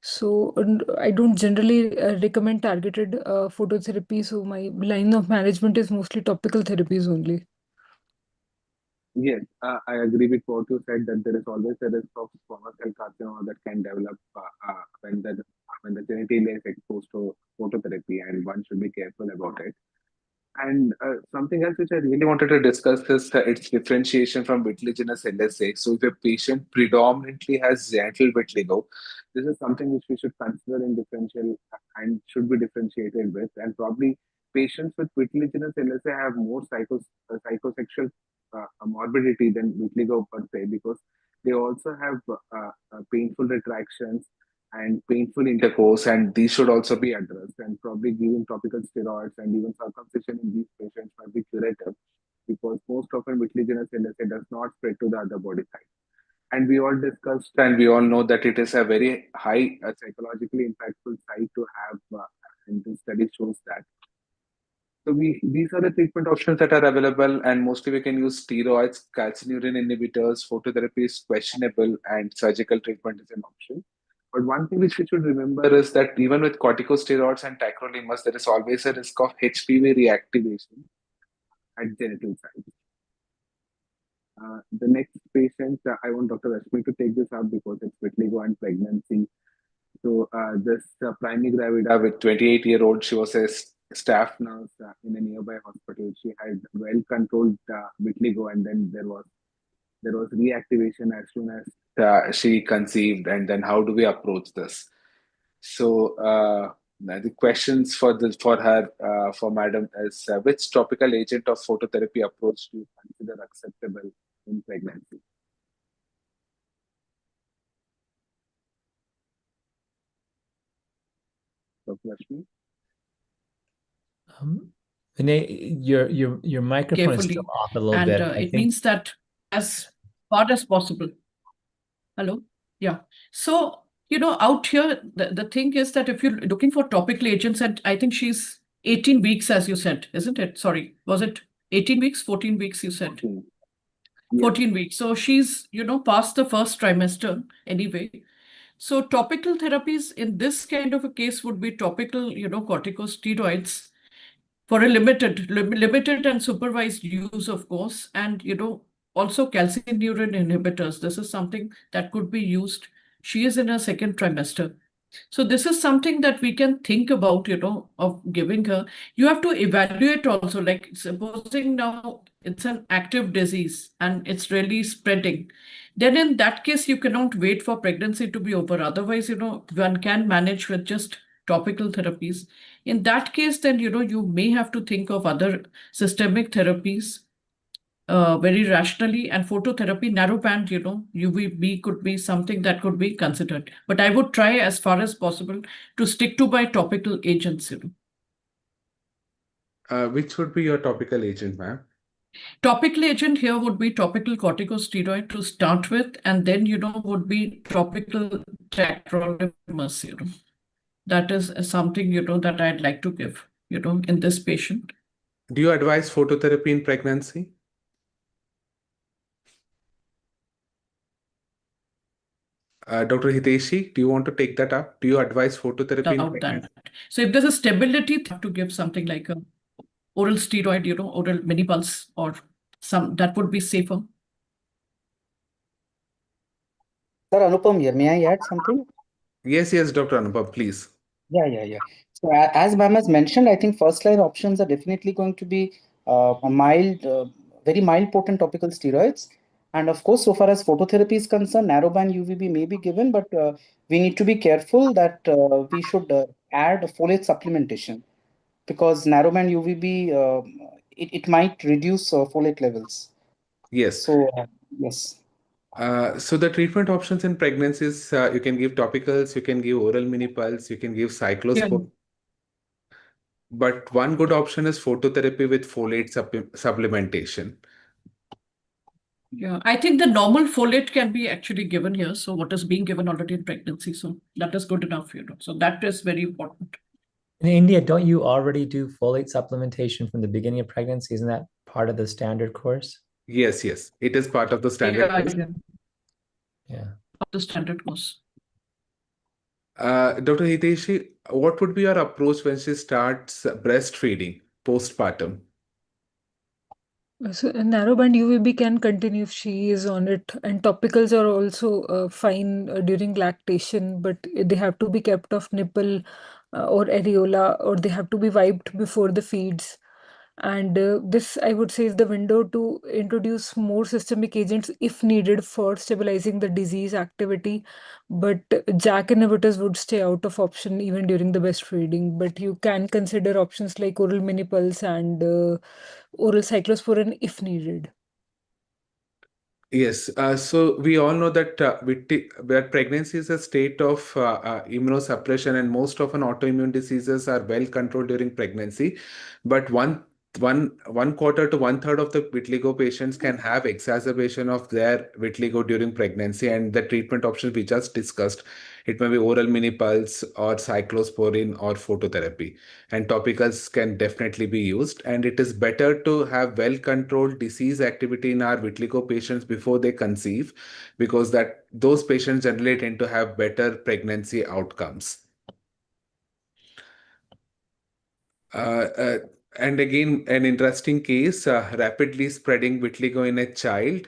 So I don't generally recommend targeted phototherapy. So my line of management is mostly topical therapies only. Yes, I agree with what you said, that there is always a risk of squamous cell carcinoma that can develop when the genitalia is exposed to phototherapy, and one should be careful about it. And something else which I really wanted to discuss is its differentiation from vitiliginous LSA. So if a patient predominantly has genital vitiligo, this is something which we should consider in differential and should be differentiated with. And probably patients with vitiliginous LSA have more psychosexual morbidity than vitiligo per se, because they also have painful retractions and painful intercourse, and these should also be addressed. And probably giving topical steroids and even circumcision in these patients might be curative, because most often vitiliginous LSA does not spread to the other body side. And we all discussed and we all know that it is a very high psychologically impactful site to have, and the study shows that. So these are the treatment options that are available, and mostly we can use steroids, calcineurin inhibitors, phototherapy is questionable, and surgical treatment is an option. But one thing which we should remember is that even with corticosteroids and tacrolimus, there is always a risk of HPV reactivation at genital sites. The next patient, I want Dr. Rashmi to take this up because it's vitiligo and pregnancy. So this primary gravida with 28-year-old, she was a staff nurse in a nearby hospital. She had well-controlled vitiligo, and then there was reactivation as soon as she conceived. And then how do we approach this? So the questions for her for Madam is which topical agent of phototherapy approach do you consider acceptable in pregnancy? Dr. Rashmi? Vinay, your microphone is still Carefully. off a little And bit. it means that as far as possible. Hello? Yeah. So, out here, the thing is that if you're looking for topical agents, and I think she's 18 weeks, as you said, isn't it? Sorry, was it 18 weeks, 14 weeks, you said? 14. Yes. 14 weeks. So she's, past the first trimester anyway. So topical therapies in this kind of a case would be topical, corticosteroids for a limited and supervised use, of course, and also calcineurin inhibitors. This is something that could be used. She is in her second trimester. So this is something that we can think about, of giving her. You have to evaluate also, like supposing now it's an active disease and it's really spreading. Then in that case, you cannot wait for pregnancy to be over. Otherwise, one can manage with just topical therapies. In that case, then, you may have to think of other systemic therapies very rationally, and phototherapy, narrowband, UVB could be something that could be considered. But I would try as far as possible to stick to my topical agents. Which would be your topical agent, ma'am? Topical agent here would be topical corticosteroid to start with, and then, would be topical tacrolimus, That is something, that I'd like to give, in this patient. Do you advise phototherapy in pregnancy? Dr. Hiteshi, do you want to take that up? Do you advise phototherapy in pregnancy? So if there's a stability, have to give something like a oral steroid, oral mini pulse, or some that would be safer. Sir, Anupam here. May I add something? Yes, Dr. Anupam, please. Yeah. So as ma'am has mentioned, I think first line options are definitely going to be a mild, very mild potent topical steroids. And of course, so far as phototherapy is concerned, narrowband UVB may be given, but we need to be careful that we should add folate supplementation, because narrowband UVB, it might reduce folate levels. Yes. So, yes. So the treatment options in pregnancies, you can give topicals, you can give oral mini pulse, you can give cyclosporin. But one good option is phototherapy with folate supplementation. Yeah, I think the normal folate can be actually given here. So what is being given already in pregnancy. So that is good enough, So that is very important. In India, don't you already do folate supplementation from the beginning of pregnancy? Isn't that part of the standard course? Yes. It is part of the standard course. Yeah. Of the standard course. Dr. Hiteshi, what would be your approach when she starts breastfeeding postpartum? So narrowband UVB can continue if she is on it, and topicals are also fine during lactation, but they have to be kept off nipple or areola, or they have to be wiped before the feeds. And this, I would say, is the window to introduce more systemic agents if needed for stabilizing the disease activity. But JAK inhibitors would stay out of option even during the breastfeeding. But you can consider options like oral minipulse and oral cyclosporin if needed. Yes, so we all know that that pregnancy is a state of immunosuppression, and most often autoimmune diseases are well controlled during pregnancy. But one quarter to one third of the vitiligo patients can have exacerbation of their vitiligo during pregnancy, and the treatment options we just discussed, it may be oral mini pulse or cyclosporin or phototherapy, and topicals can definitely be used. And it is better to have well controlled disease activity in our vitiligo patients before they conceive, because that those patients generally tend to have better pregnancy outcomes. Uh, uh, and again, an interesting case, rapidly spreading vitiligo in a child.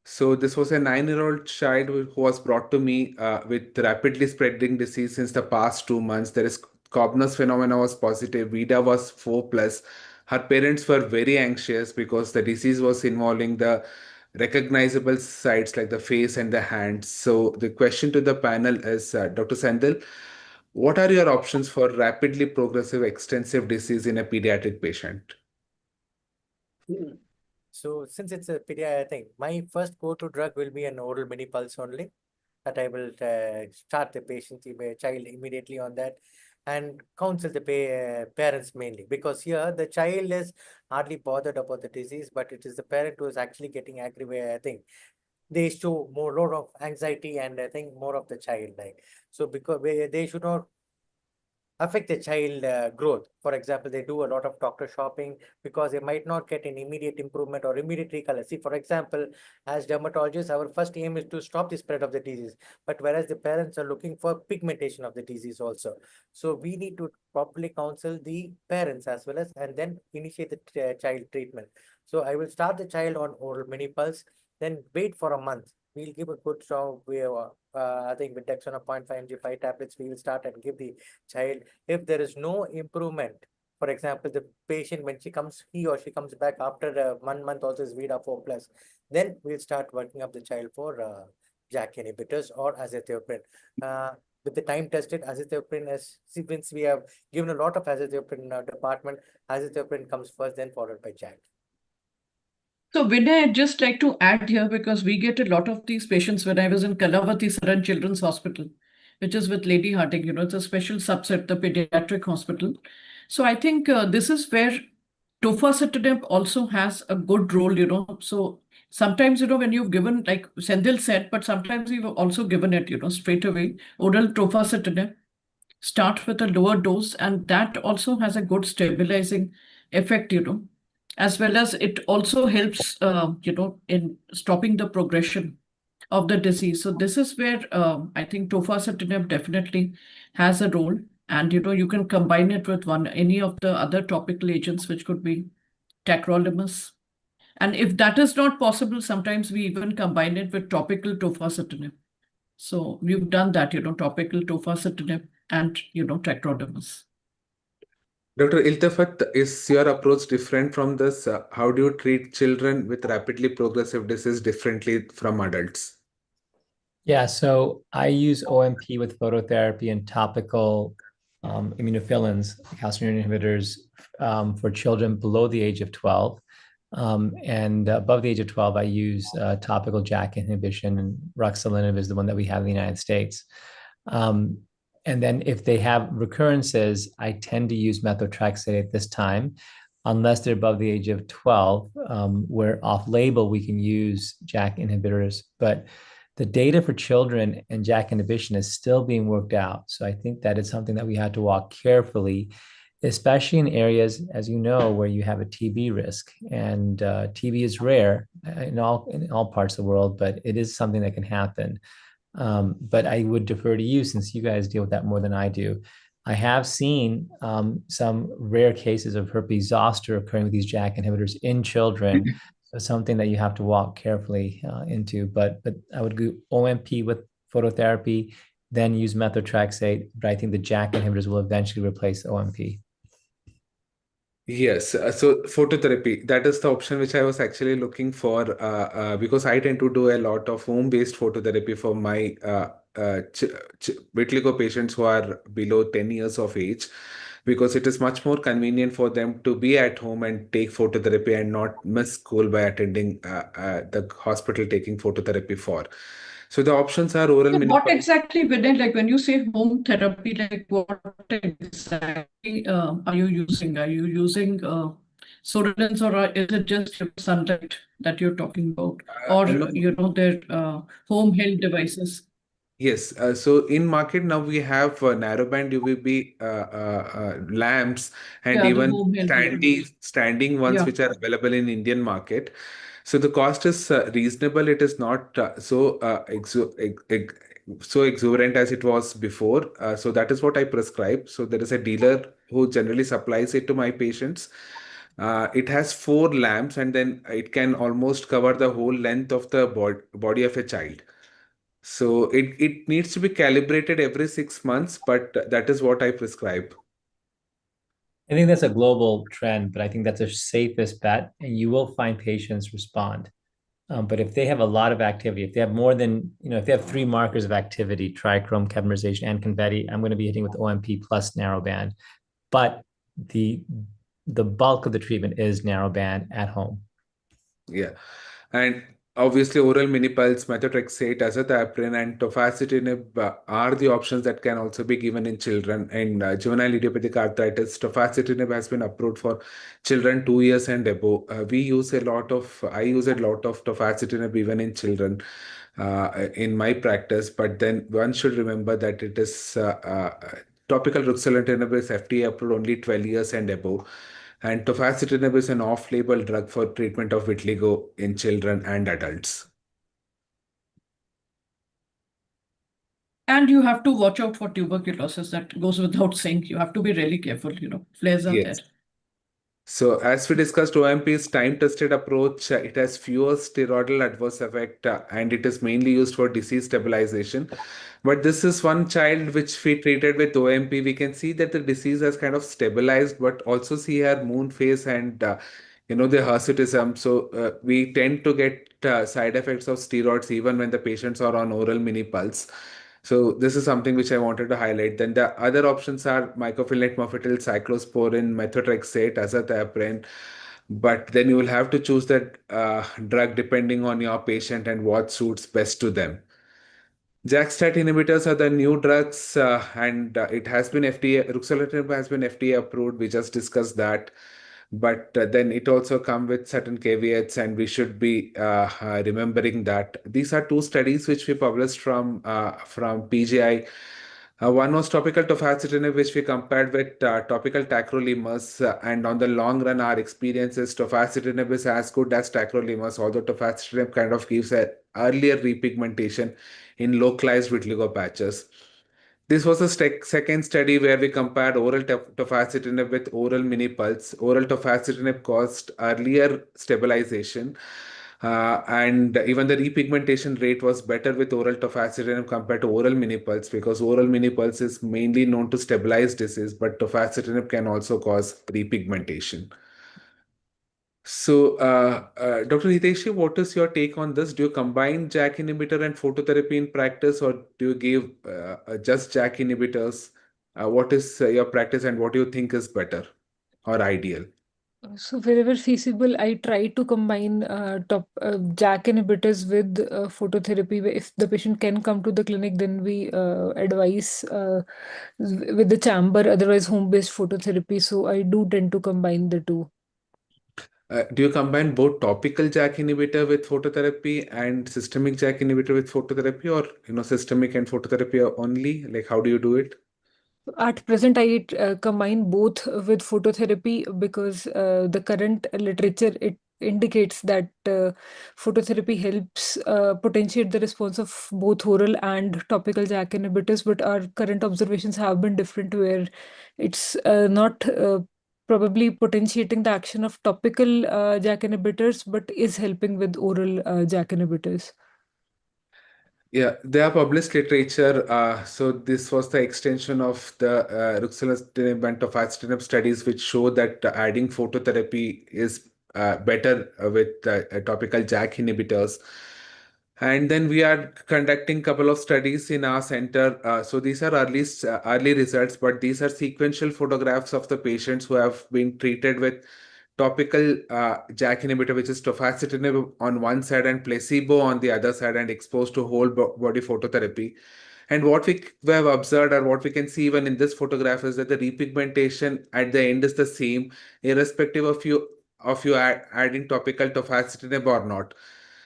So this was a 9-year-old child who was brought to me with rapidly spreading disease since the past 2 months. There is Cobnus phenomena was positive, VIDA was 4 plus. Her parents were very anxious because the disease was involving the recognizable sites like the face and the hands. So the question to the panel is, Dr. Sandil, what are your options for rapidly progressive extensive disease in a pediatric patient? So since it's a pediatric thing, my first go-to drug will be an oral mini pulse only. That I will start the child immediately on that, and counsel the parents mainly, because here the child is hardly bothered about the disease, but it is the parent who is actually getting aggravated. I think they show more lot of anxiety, and I think more of the child like, so because they should not affect the child growth. For example, they do a lot of doctor shopping because they might not get an immediate improvement or immediate recolor. See, for example, as dermatologists, our first aim is to stop the spread of the disease. But whereas the parents are looking for pigmentation of the disease also. So we need to properly counsel the parents as well as, and then initiate the child treatment. So I will start the child on oral mini pulse, then wait for a month. We'll give a good strong, I think with Dexona 0.5 mg 5 tablets, we will start and give the child. If there is no improvement, for example, the patient, when he or she comes back after 1 month also is VIDA 4 plus, then we'll start working up the child for JAK inhibitors or azathioprine. With the time tested azathioprine, since we have given a lot of azathioprine in our department, azathioprine comes first, then followed by JAK. So Vinay, I'd just like to add here, because we get a lot of these patients when I was in Kalavati Saran Children's Hospital, which is with Lady Harding, it's a special subset, the pediatric hospital. So I think this is where tofacitinib also has a good role, So sometimes, when you've given, like Sendil said, but sometimes we've also given it, straight away, oral tofacitinib, start with a lower dose, and that also has a good stabilizing effect, as well as it also helps, in stopping the progression of the disease. So this is where I think tofacitinib definitely has a role, and you can combine it with any of the other topical agents, which could be tacrolimus. And if that is not possible, sometimes we even combine it with topical tofacitinib. So we've done that, topical tofacitinib and tacrolimus. Dr. Iltafat, is your approach different from this? How do you treat children with rapidly progressive disease differently from adults? Yeah, so I use OMP with phototherapy and topical immunophilins, calcineurin inhibitors, for children below the age of 12. And above the age of 12, I use topical JAK inhibition, and ruxolitinib is the one that we have in the United States. And then if they have recurrences, I tend to use methotrexate at this time, unless they're above the age of 12, where off-label we can use JAK inhibitors. But the data for children and JAK inhibition is still being worked out. So I think that is something that we have to walk carefully, especially in areas, as you know, where you have a TB risk. And TB is rare in all parts of the world, but it is something that can happen. But I would defer to you, since you guys deal with that more than I do. I have seen some rare cases of herpes zoster occurring with these JAK inhibitors in children. So something that you have to walk carefully into. But I would go OMP with phototherapy, then use methotrexate. But I think the JAK inhibitors will eventually replace OMP. Yes, so phototherapy, that is the option which I was actually looking for because I tend to do a lot of home-based phototherapy for my vitiligo patients who are below 10 years of age, because it is much more convenient for them to be at home and take phototherapy and not miss school by attending the hospital taking phototherapy for. So the options are oral So mini. what exactly, Vinay, like when you say home therapy, like what exactly are you using? Are you using soda or is it just sunlight that you're talking about? Or, No, their home health devices? yes, so in market now we have narrowband UVB lamps and Yeah, the even home health. standing ones Yeah. which are available in Indian market. So the cost is reasonable. It is not so exuberant as it was before. So that is what I prescribe. So there is a dealer who generally supplies it to my patients. It has four lamps and then it can almost cover the whole length of the body of a child. So it needs to be calibrated every 6 months, but that is what I prescribe. I think that's a global trend, but I think that's the safest bet, and you will find patients respond. But if they have a lot of activity, if they have more than, if they have three markers of activity, trichrome, chimerization, and confetti, I'm going to be hitting with OMP plus narrowband. But the the bulk of the treatment is narrowband at home. Yeah. And obviously, oral minipulse, methotrexate, azathioprine, and tofacitinib are the options that can also be given in children. In juvenile idiopathic arthritis, tofacitinib has been approved for children 2 years and above. I use a lot of tofacitinib even in children in my practice. But then one should remember that it is topical ruxolitinib is FDA approved only 12 years and above. And tofacitinib is an off-label drug for treatment of vitiligo in children and adults. And you have to watch out for tuberculosis. That goes without saying. You have to be really careful, flares are there. Yes. So as we discussed, OMP is time-tested approach. It has fewer steroidal adverse effect, and it is mainly used for disease stabilization. But this is one child which we treated with OMP. We can see that the disease has kind of stabilized, but also see her moon face and the hirsutism. So we tend to get side effects of steroids even when the patients are on oral mini pulse. So this is something which I wanted to highlight. Then the other options are mycophenolate mofetil, cyclosporin, methotrexate, azathioprine. But then you will have to choose that drug depending on your patient and what suits best to them. JAK-STAT inhibitors are the new drugs, and it has been FDA. Ruxolitinib has been FDA approved. We just discussed that, but then it also comes with certain caveats, and we should be remembering that these are two studies which we published from PGI. One was topical tofacitinib, which we compared with topical tacrolimus, and on the long run, our experience is tofacitinib is as good as tacrolimus, although tofacitinib kind of gives a earlier repigmentation in localized vitiligo patches. This was a second study where we compared oral tofacitinib with oral mini pulse. Oral tofacitinib caused earlier stabilization, and even the repigmentation rate was better with oral tofacitinib compared to oral mini pulse, because oral mini pulse is mainly known to stabilize disease, but tofacitinib can also cause repigmentation. So, Dr. Hiteshi, what is your take on this? Do you combine JAK inhibitor and phototherapy in practice, or do you give just JAK inhibitors? What is your practice, and what do you think is better or ideal? So wherever feasible, I try to combine JAK inhibitors with phototherapy. If the patient can come to the clinic, then we advise with the chamber, otherwise home-based phototherapy. So I do tend to combine the two. Do you combine both topical JAK inhibitor with phototherapy and systemic JAK inhibitor with phototherapy, or systemic and phototherapy only? Like, how do you do it? At present, I combine both with phototherapy because the current literature it indicates that phototherapy helps potentiate the response of both oral and topical JAK inhibitors. But our current observations have been different, where it's not probably potentiating the action of topical JAK inhibitors, but is helping with oral JAK inhibitors. Yeah, there are published literature. So this was the extension of the ruxolitinib and tofacitinib studies, which show that adding phototherapy is better with topical JAK inhibitors. And then we are conducting a couple of studies in our center. So these are early results, but these are sequential photographs of the patients who have been treated with topical JAK inhibitor, which is tofacitinib on one side and placebo on the other side, and exposed to whole body phototherapy. And what we have observed, or what we can see even in this photograph, is that the repigmentation at the end is the same, irrespective of you adding topical tofacitinib or not.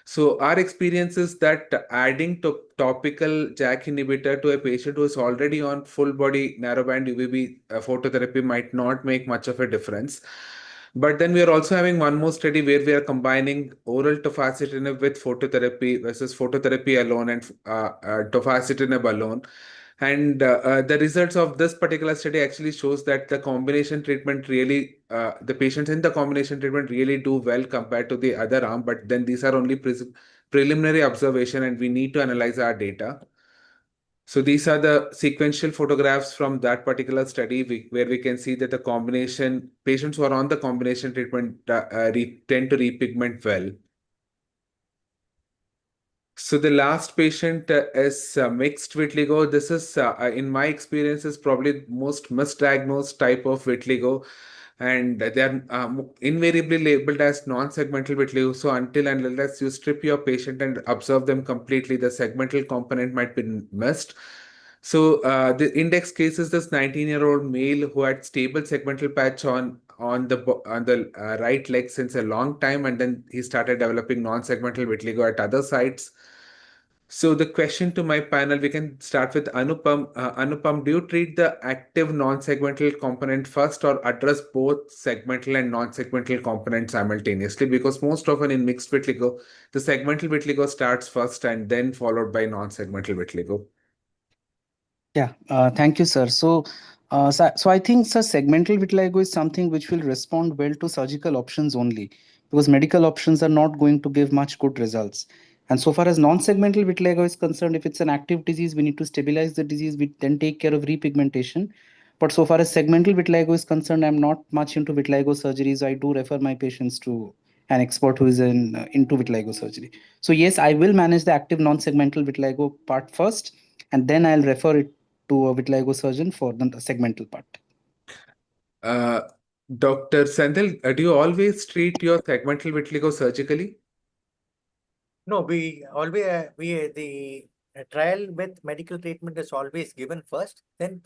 So our experience is that adding topical JAK inhibitor to a patient who is already on full body narrowband UVB phototherapy might not make much of a difference. But then we are also having one more study where we are combining oral tofacitinib with phototherapy versus phototherapy alone and tofacitinib alone. And the results of this particular study actually shows that the combination treatment really, the patients in the combination treatment really do well compared to the other arm. But then these are only preliminary observation, and we need to analyze our data. So these are the sequential photographs from that particular study where we can see that the combination patients who are on the combination treatment tend to repigment well. So the last patient is mixed vitiligo. This is, in my experience, is probably most misdiagnosed type of vitiligo, and they are invariably labeled as non-segmental vitiligo. So until and unless you strip your patient and observe them completely, the segmental component might be missed. So the index case is this 19-year-old male who had stable segmental patch on the right leg since a long time, and then he started developing non-segmental vitiligo at other sites. So the question to my panel, we can start with Anupam. Anupam, do you treat the active non-segmental component first, or address both segmental and non-segmental components simultaneously? Because most often in mixed vitiligo, the segmental vitiligo starts first and then followed by non-segmental vitiligo. Yeah, thank you, sir. So I think, sir, segmental vitiligo is something which will respond well to surgical options only, because medical options are not going to give much good results. And so far as non-segmental vitiligo is concerned, if it's an active disease, we need to stabilize the disease. We then take care of repigmentation. But so far as segmental vitiligo is concerned, I'm not much into vitiligo surgeries. I do refer my patients to an expert who is into vitiligo surgery. So yes, I will manage the active non-segmental vitiligo part first, and then I'll refer it to a vitiligo surgeon for the segmental part. Uh, Dr. Sandil, do you always treat your segmental vitiligo surgically? No, we always the trial with medical treatment is always given first. Then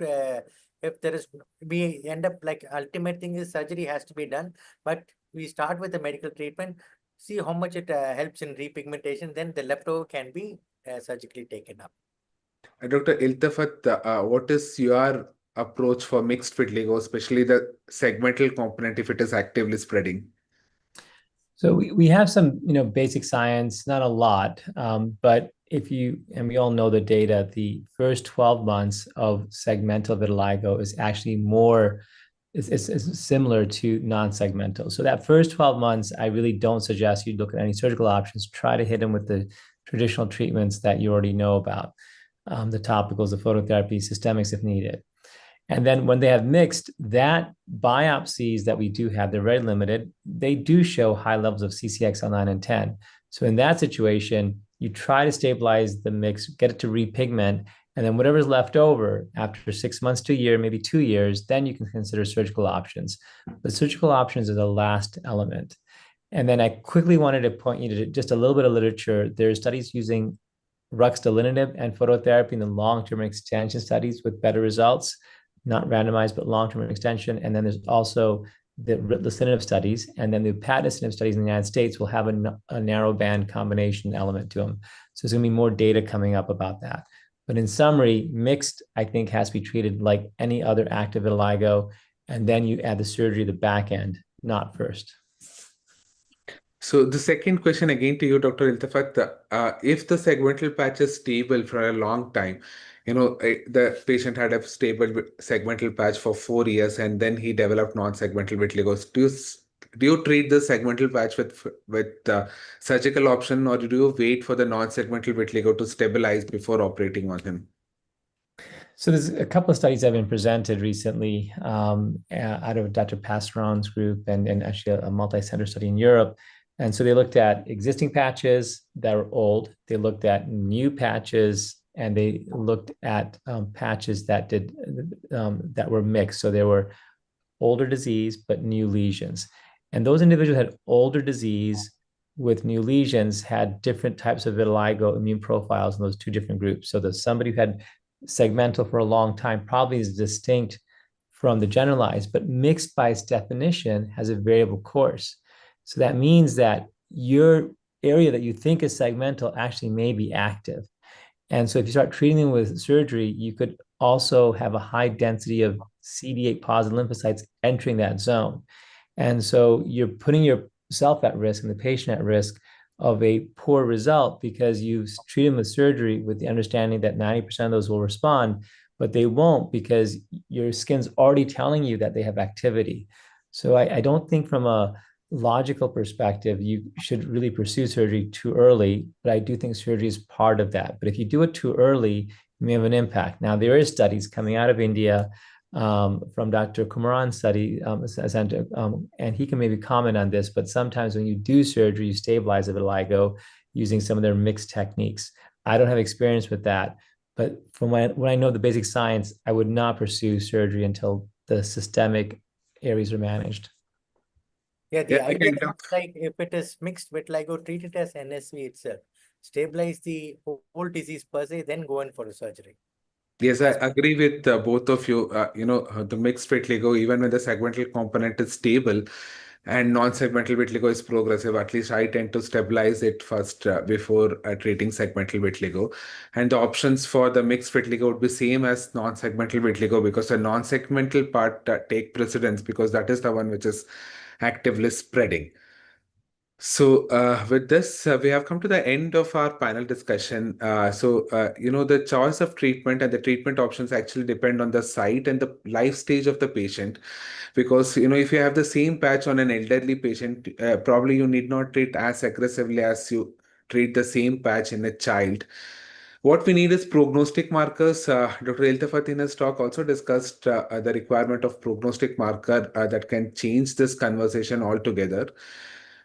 if there is, we end up like ultimate thing is surgery has to be done, but we start with the medical treatment, see how much it helps in repigmentation. Then the leftover can be surgically taken up. Dr. Iltafat, what is your approach for mixed vitiligo, especially the segmental component if it is actively spreading? So we have some, basic science, not a lot, but and we all know the data, the first 12 months of segmental vitiligo is actually is similar to non-segmental. So that first 12 months, I really don't suggest you look at any surgical options. Try to hit them with the traditional treatments that you already know about, the topicals, the phototherapy, systemics if needed. And then when they have mixed, that biopsies that we do have, they're very limited. They do show high levels of CCXL9 and 10. So in that situation, you try to stabilize the mix, get it to repigment, and then whatever's left over after 6 months to a year, maybe 2 years, then you can consider surgical options. But surgical options are the last element. And then I quickly wanted to point you to just a little bit of literature. There are studies using ruxolitinib and phototherapy in the long-term extension studies with better results, not randomized, but long-term extension. And then there's also the lisaninib studies, and then the upadacitinib studies in the United States will have a narrow band combination element to them. So there's going to be more data coming up about that. But in summary, mixed, I think, has to be treated like any other active vitiligo, and then you add the surgery at the back end, not first. So the second question again to you, Dr. Iltafat, if the segmental patch is stable for a long time, the patient had a stable segmental patch for 4 years and then he developed non-segmental vitiligo, do you treat the segmental patch with surgical option, or do you wait for the non-segmental vitiligo to stabilize before operating on him? So there's a couple of studies that have been presented recently out of Dr. Passeron's group and actually a multi-center study in Europe. And so they looked at existing patches that were old, they looked at new patches, and they looked at patches that that were mixed. So there were older disease, but new lesions. And those individuals had older disease with new lesions had different types of vitiligo immune profiles in those two different groups. So there's somebody who had segmental for a long time probably is distinct from the generalized, but mixed by its definition has a variable course. So that means that your area that you think is segmental actually may be active. And so if you start treating them with surgery, you could also have a high density of CD8 positive lymphocytes entering that zone. And so you're putting yourself at risk and the patient at risk of a poor result because you treat them with surgery with the understanding that 90% of those will respond, but they won't because your skin's already telling you that they have activity. So I don't think from a logical perspective, you should really pursue surgery too early, but I do think surgery is part of that. But if you do it too early, you may have an impact. Now, there is studies coming out of India from Dr. Kumaran's study, and he can maybe comment on this, but sometimes when you do surgery, you stabilize the vitiligo using some of their mixed techniques. I don't have experience with that, but from when I know the basic science, I would not pursue surgery until the systemic areas are managed. Yeah, the Yeah, idea is like if it is mixed vitiligo, treat it as NSV itself. Stabilize the whole disease per se, then go in for a surgery. Yes, I agree with both of you. The mixed vitiligo, even when the segmental component is stable and non-segmental vitiligo is progressive, at least I tend to stabilize it first before treating segmental vitiligo. And the options for the mixed vitiligo would be same as non-segmental vitiligo because the non-segmental part take precedence because that is the one which is actively spreading. So with this, we have come to the end of our panel discussion. The choice of treatment and the treatment options actually depend on the site and the life stage of the patient. Because, if you have the same patch on an elderly patient, probably you need not treat as aggressively as you treat the same patch in a child. What we need is prognostic markers. Dr. Iltafat in his talk also discussed the requirement of prognostic marker that can change this conversation altogether.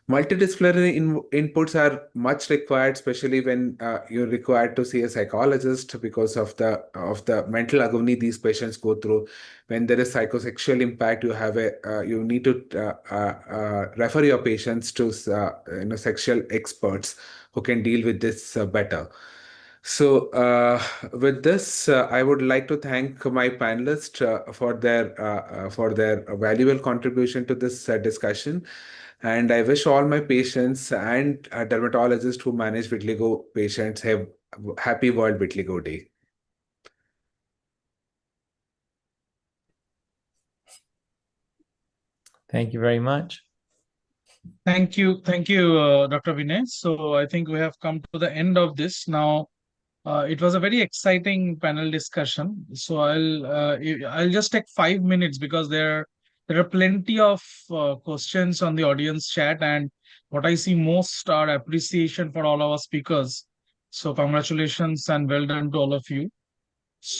Multidisciplinary inputs are much required, especially when you're required to see a psychologist because of the mental agony these patients go through. When there is psychosexual impact, you need to refer your patients to sexual experts who can deal with this better. So, with this, I would like to thank my panelists for their valuable contribution to this discussion. And I wish all my patients and dermatologists who manage vitiligo patients have happy World Vitiligo Day. Thank you very much. Thank you, Dr. Vinay. So I think we have come to the end of this now. It was a very exciting panel discussion. So I'll just take 5 minutes because there are plenty of questions on the audience chat, and what I see most are appreciation for all our speakers. So congratulations and well done to all of you.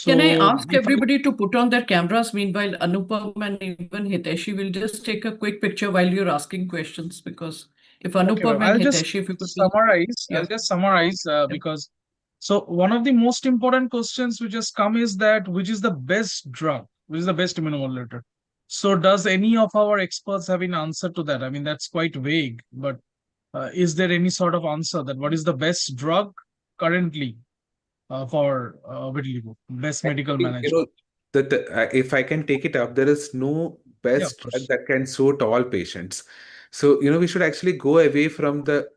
Can I So ask everybody to put on their cameras? Meanwhile, Anupam and even Hiteshi will just take a quick picture while you're asking questions because if Anupam I'll and just Hiteshi, if you could summarize. yeah. I'll just summarize because so one of the most important questions which has come is that which is the best drug, which is the best immunomodulator. So does any of our experts have an answer to that? I mean, that's quite vague, but is there any sort of answer that what is the best drug currently for vitiligo, best medical management? If I can take it up, there is no Yeah, of best drug course. that can suit all patients. So, we should actually go away from the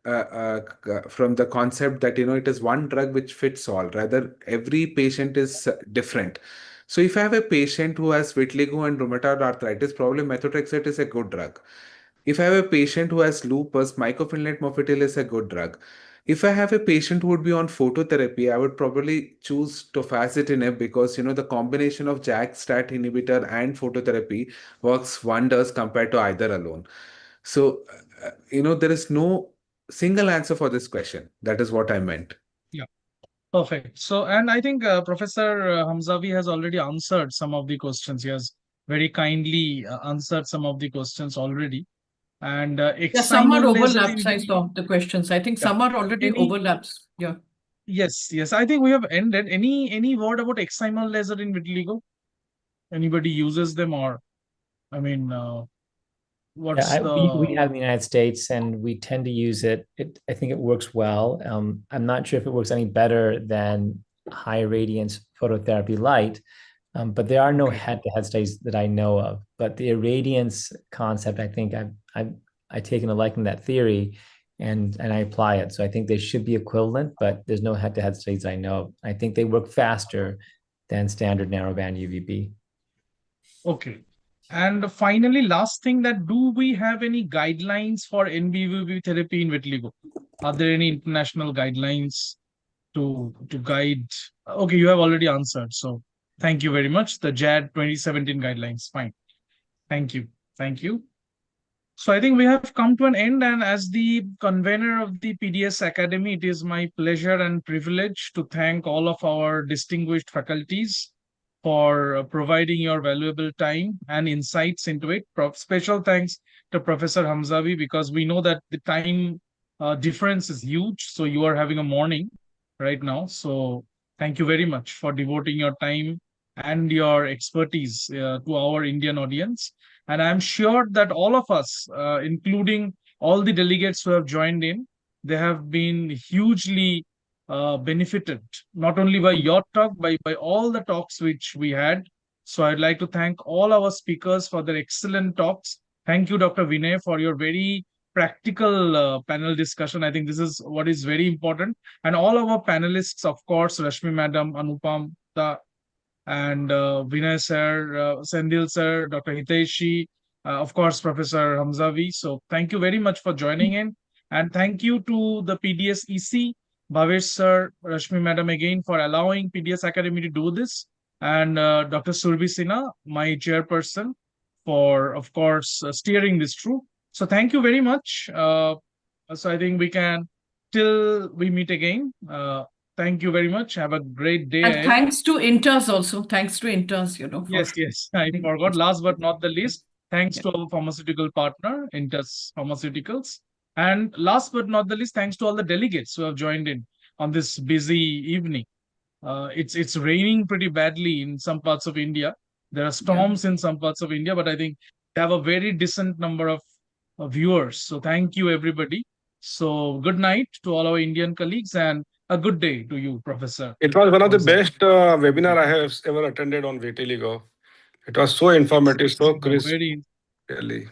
concept that, it is one drug which fits all. Rather, every patient is different. So if I have a patient who has vitiligo and rheumatoid arthritis, probably methotrexate is a good drug. If I have a patient who has lupus, mycophenolate mofetil is a good drug. If I have a patient who would be on phototherapy, I would probably choose tofacitinib because the combination of JAK-STAT inhibitor and phototherapy works wonders compared to either alone. So, there is no single answer for this question. That is what I meant. Yeah, perfect. So, and I think Professor Hamzavi has already answered some of the questions. He has very kindly answered some of the questions already. And Yeah, some are excimer laser overlaps, I in saw the questions. I think yeah. some are already Any overlaps. Yeah. yes. I think we have ended. Any word about excimer laser in vitiligo? Anybody uses them, or I mean, what's Yeah, we the have in the United States, and we tend to use it. I think it works well. I'm not sure if it works any better than high radiance phototherapy light, but there are no okay? head-to-head studies that I know of. But the irradiance concept, I think I've taken a liking to that theory, and I apply it. So I think they should be equivalent, but there's no head-to-head studies I know of. I think they work faster than standard narrowband UVB. Okay. And finally, last thing, that do we have any guidelines for NBVB therapy in vitiligo? Are there any international guidelines to guide? Okay, you have already answered. So thank you very much. The JAD 2017 guidelines. Fine. Thank you. Thank you. So I think we have come to an end, and as the convener of the PDS Academy, it is my pleasure and privilege to thank all of our distinguished faculties for providing your valuable time and insights into it. Special thanks to Professor Hamzavi, because we know that the time difference is huge. So you are having a morning right now. So thank you very much for devoting your time and your expertise to our Indian audience. And I'm sure that all of us, including all the delegates who have joined in, they have been hugely benefited, not only by your talk, by all the talks which we had. So I'd like to thank all our speakers for their excellent talks. Thank you, Dr. Vinay, for your very practical panel discussion. I think this is what is very important. And all our panelists, of course, Rashmi Madam, Anupam, and Vinay sir, Sendil sir, Dr. Hiteshi, of course, Professor Hamzavi. So thank you very much for joining in. And thank you to the PDS EC, Bhavesh sir, Rashmi madam again for allowing PDS Academy to do this. And Dr. Surbi Sinha, my chairperson, for, of course, steering this through. So thank you very much. So I think we can, till we meet again. Thank you very much. Have a great day And ahead. thanks to Inters also. Thanks to Inters, Yes. I forgot. Last but not the least, thanks to our pharmaceutical partner, Intus Pharmaceuticals. And last but not the least, thanks to all the delegates who have joined in on this busy evening. It's raining pretty badly in some parts of India. There are storms in some parts of India, but I think we have a very decent number of viewers. So thank you, everybody. So good night to all our Indian colleagues, and a good day to you, Professor. It was one of the Hamzavi. best webinar I have ever attended on vitiligo. It was so informative, so crisp. Very Really.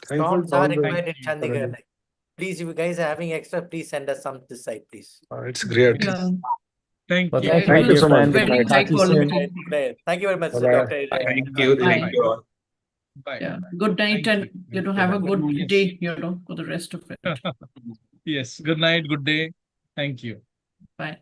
Thankful Storms to all are the required in Thank you. Chandigarh. Please, if you guys are having extra, please send us some this side, please. It's great. Yeah. Thank Well, you. thank you, Thank my you dear so much. friend. Good Very night. high Talk to you soon. quality. Thank you very much, Bye-bye. Dr. Thank Bye. you. Bye. Thank you all. Bye. Yeah. Good night, Thank and you. have a good Yes. day, for the rest of it. Yes. Good night. Good day. Thank you. Bye.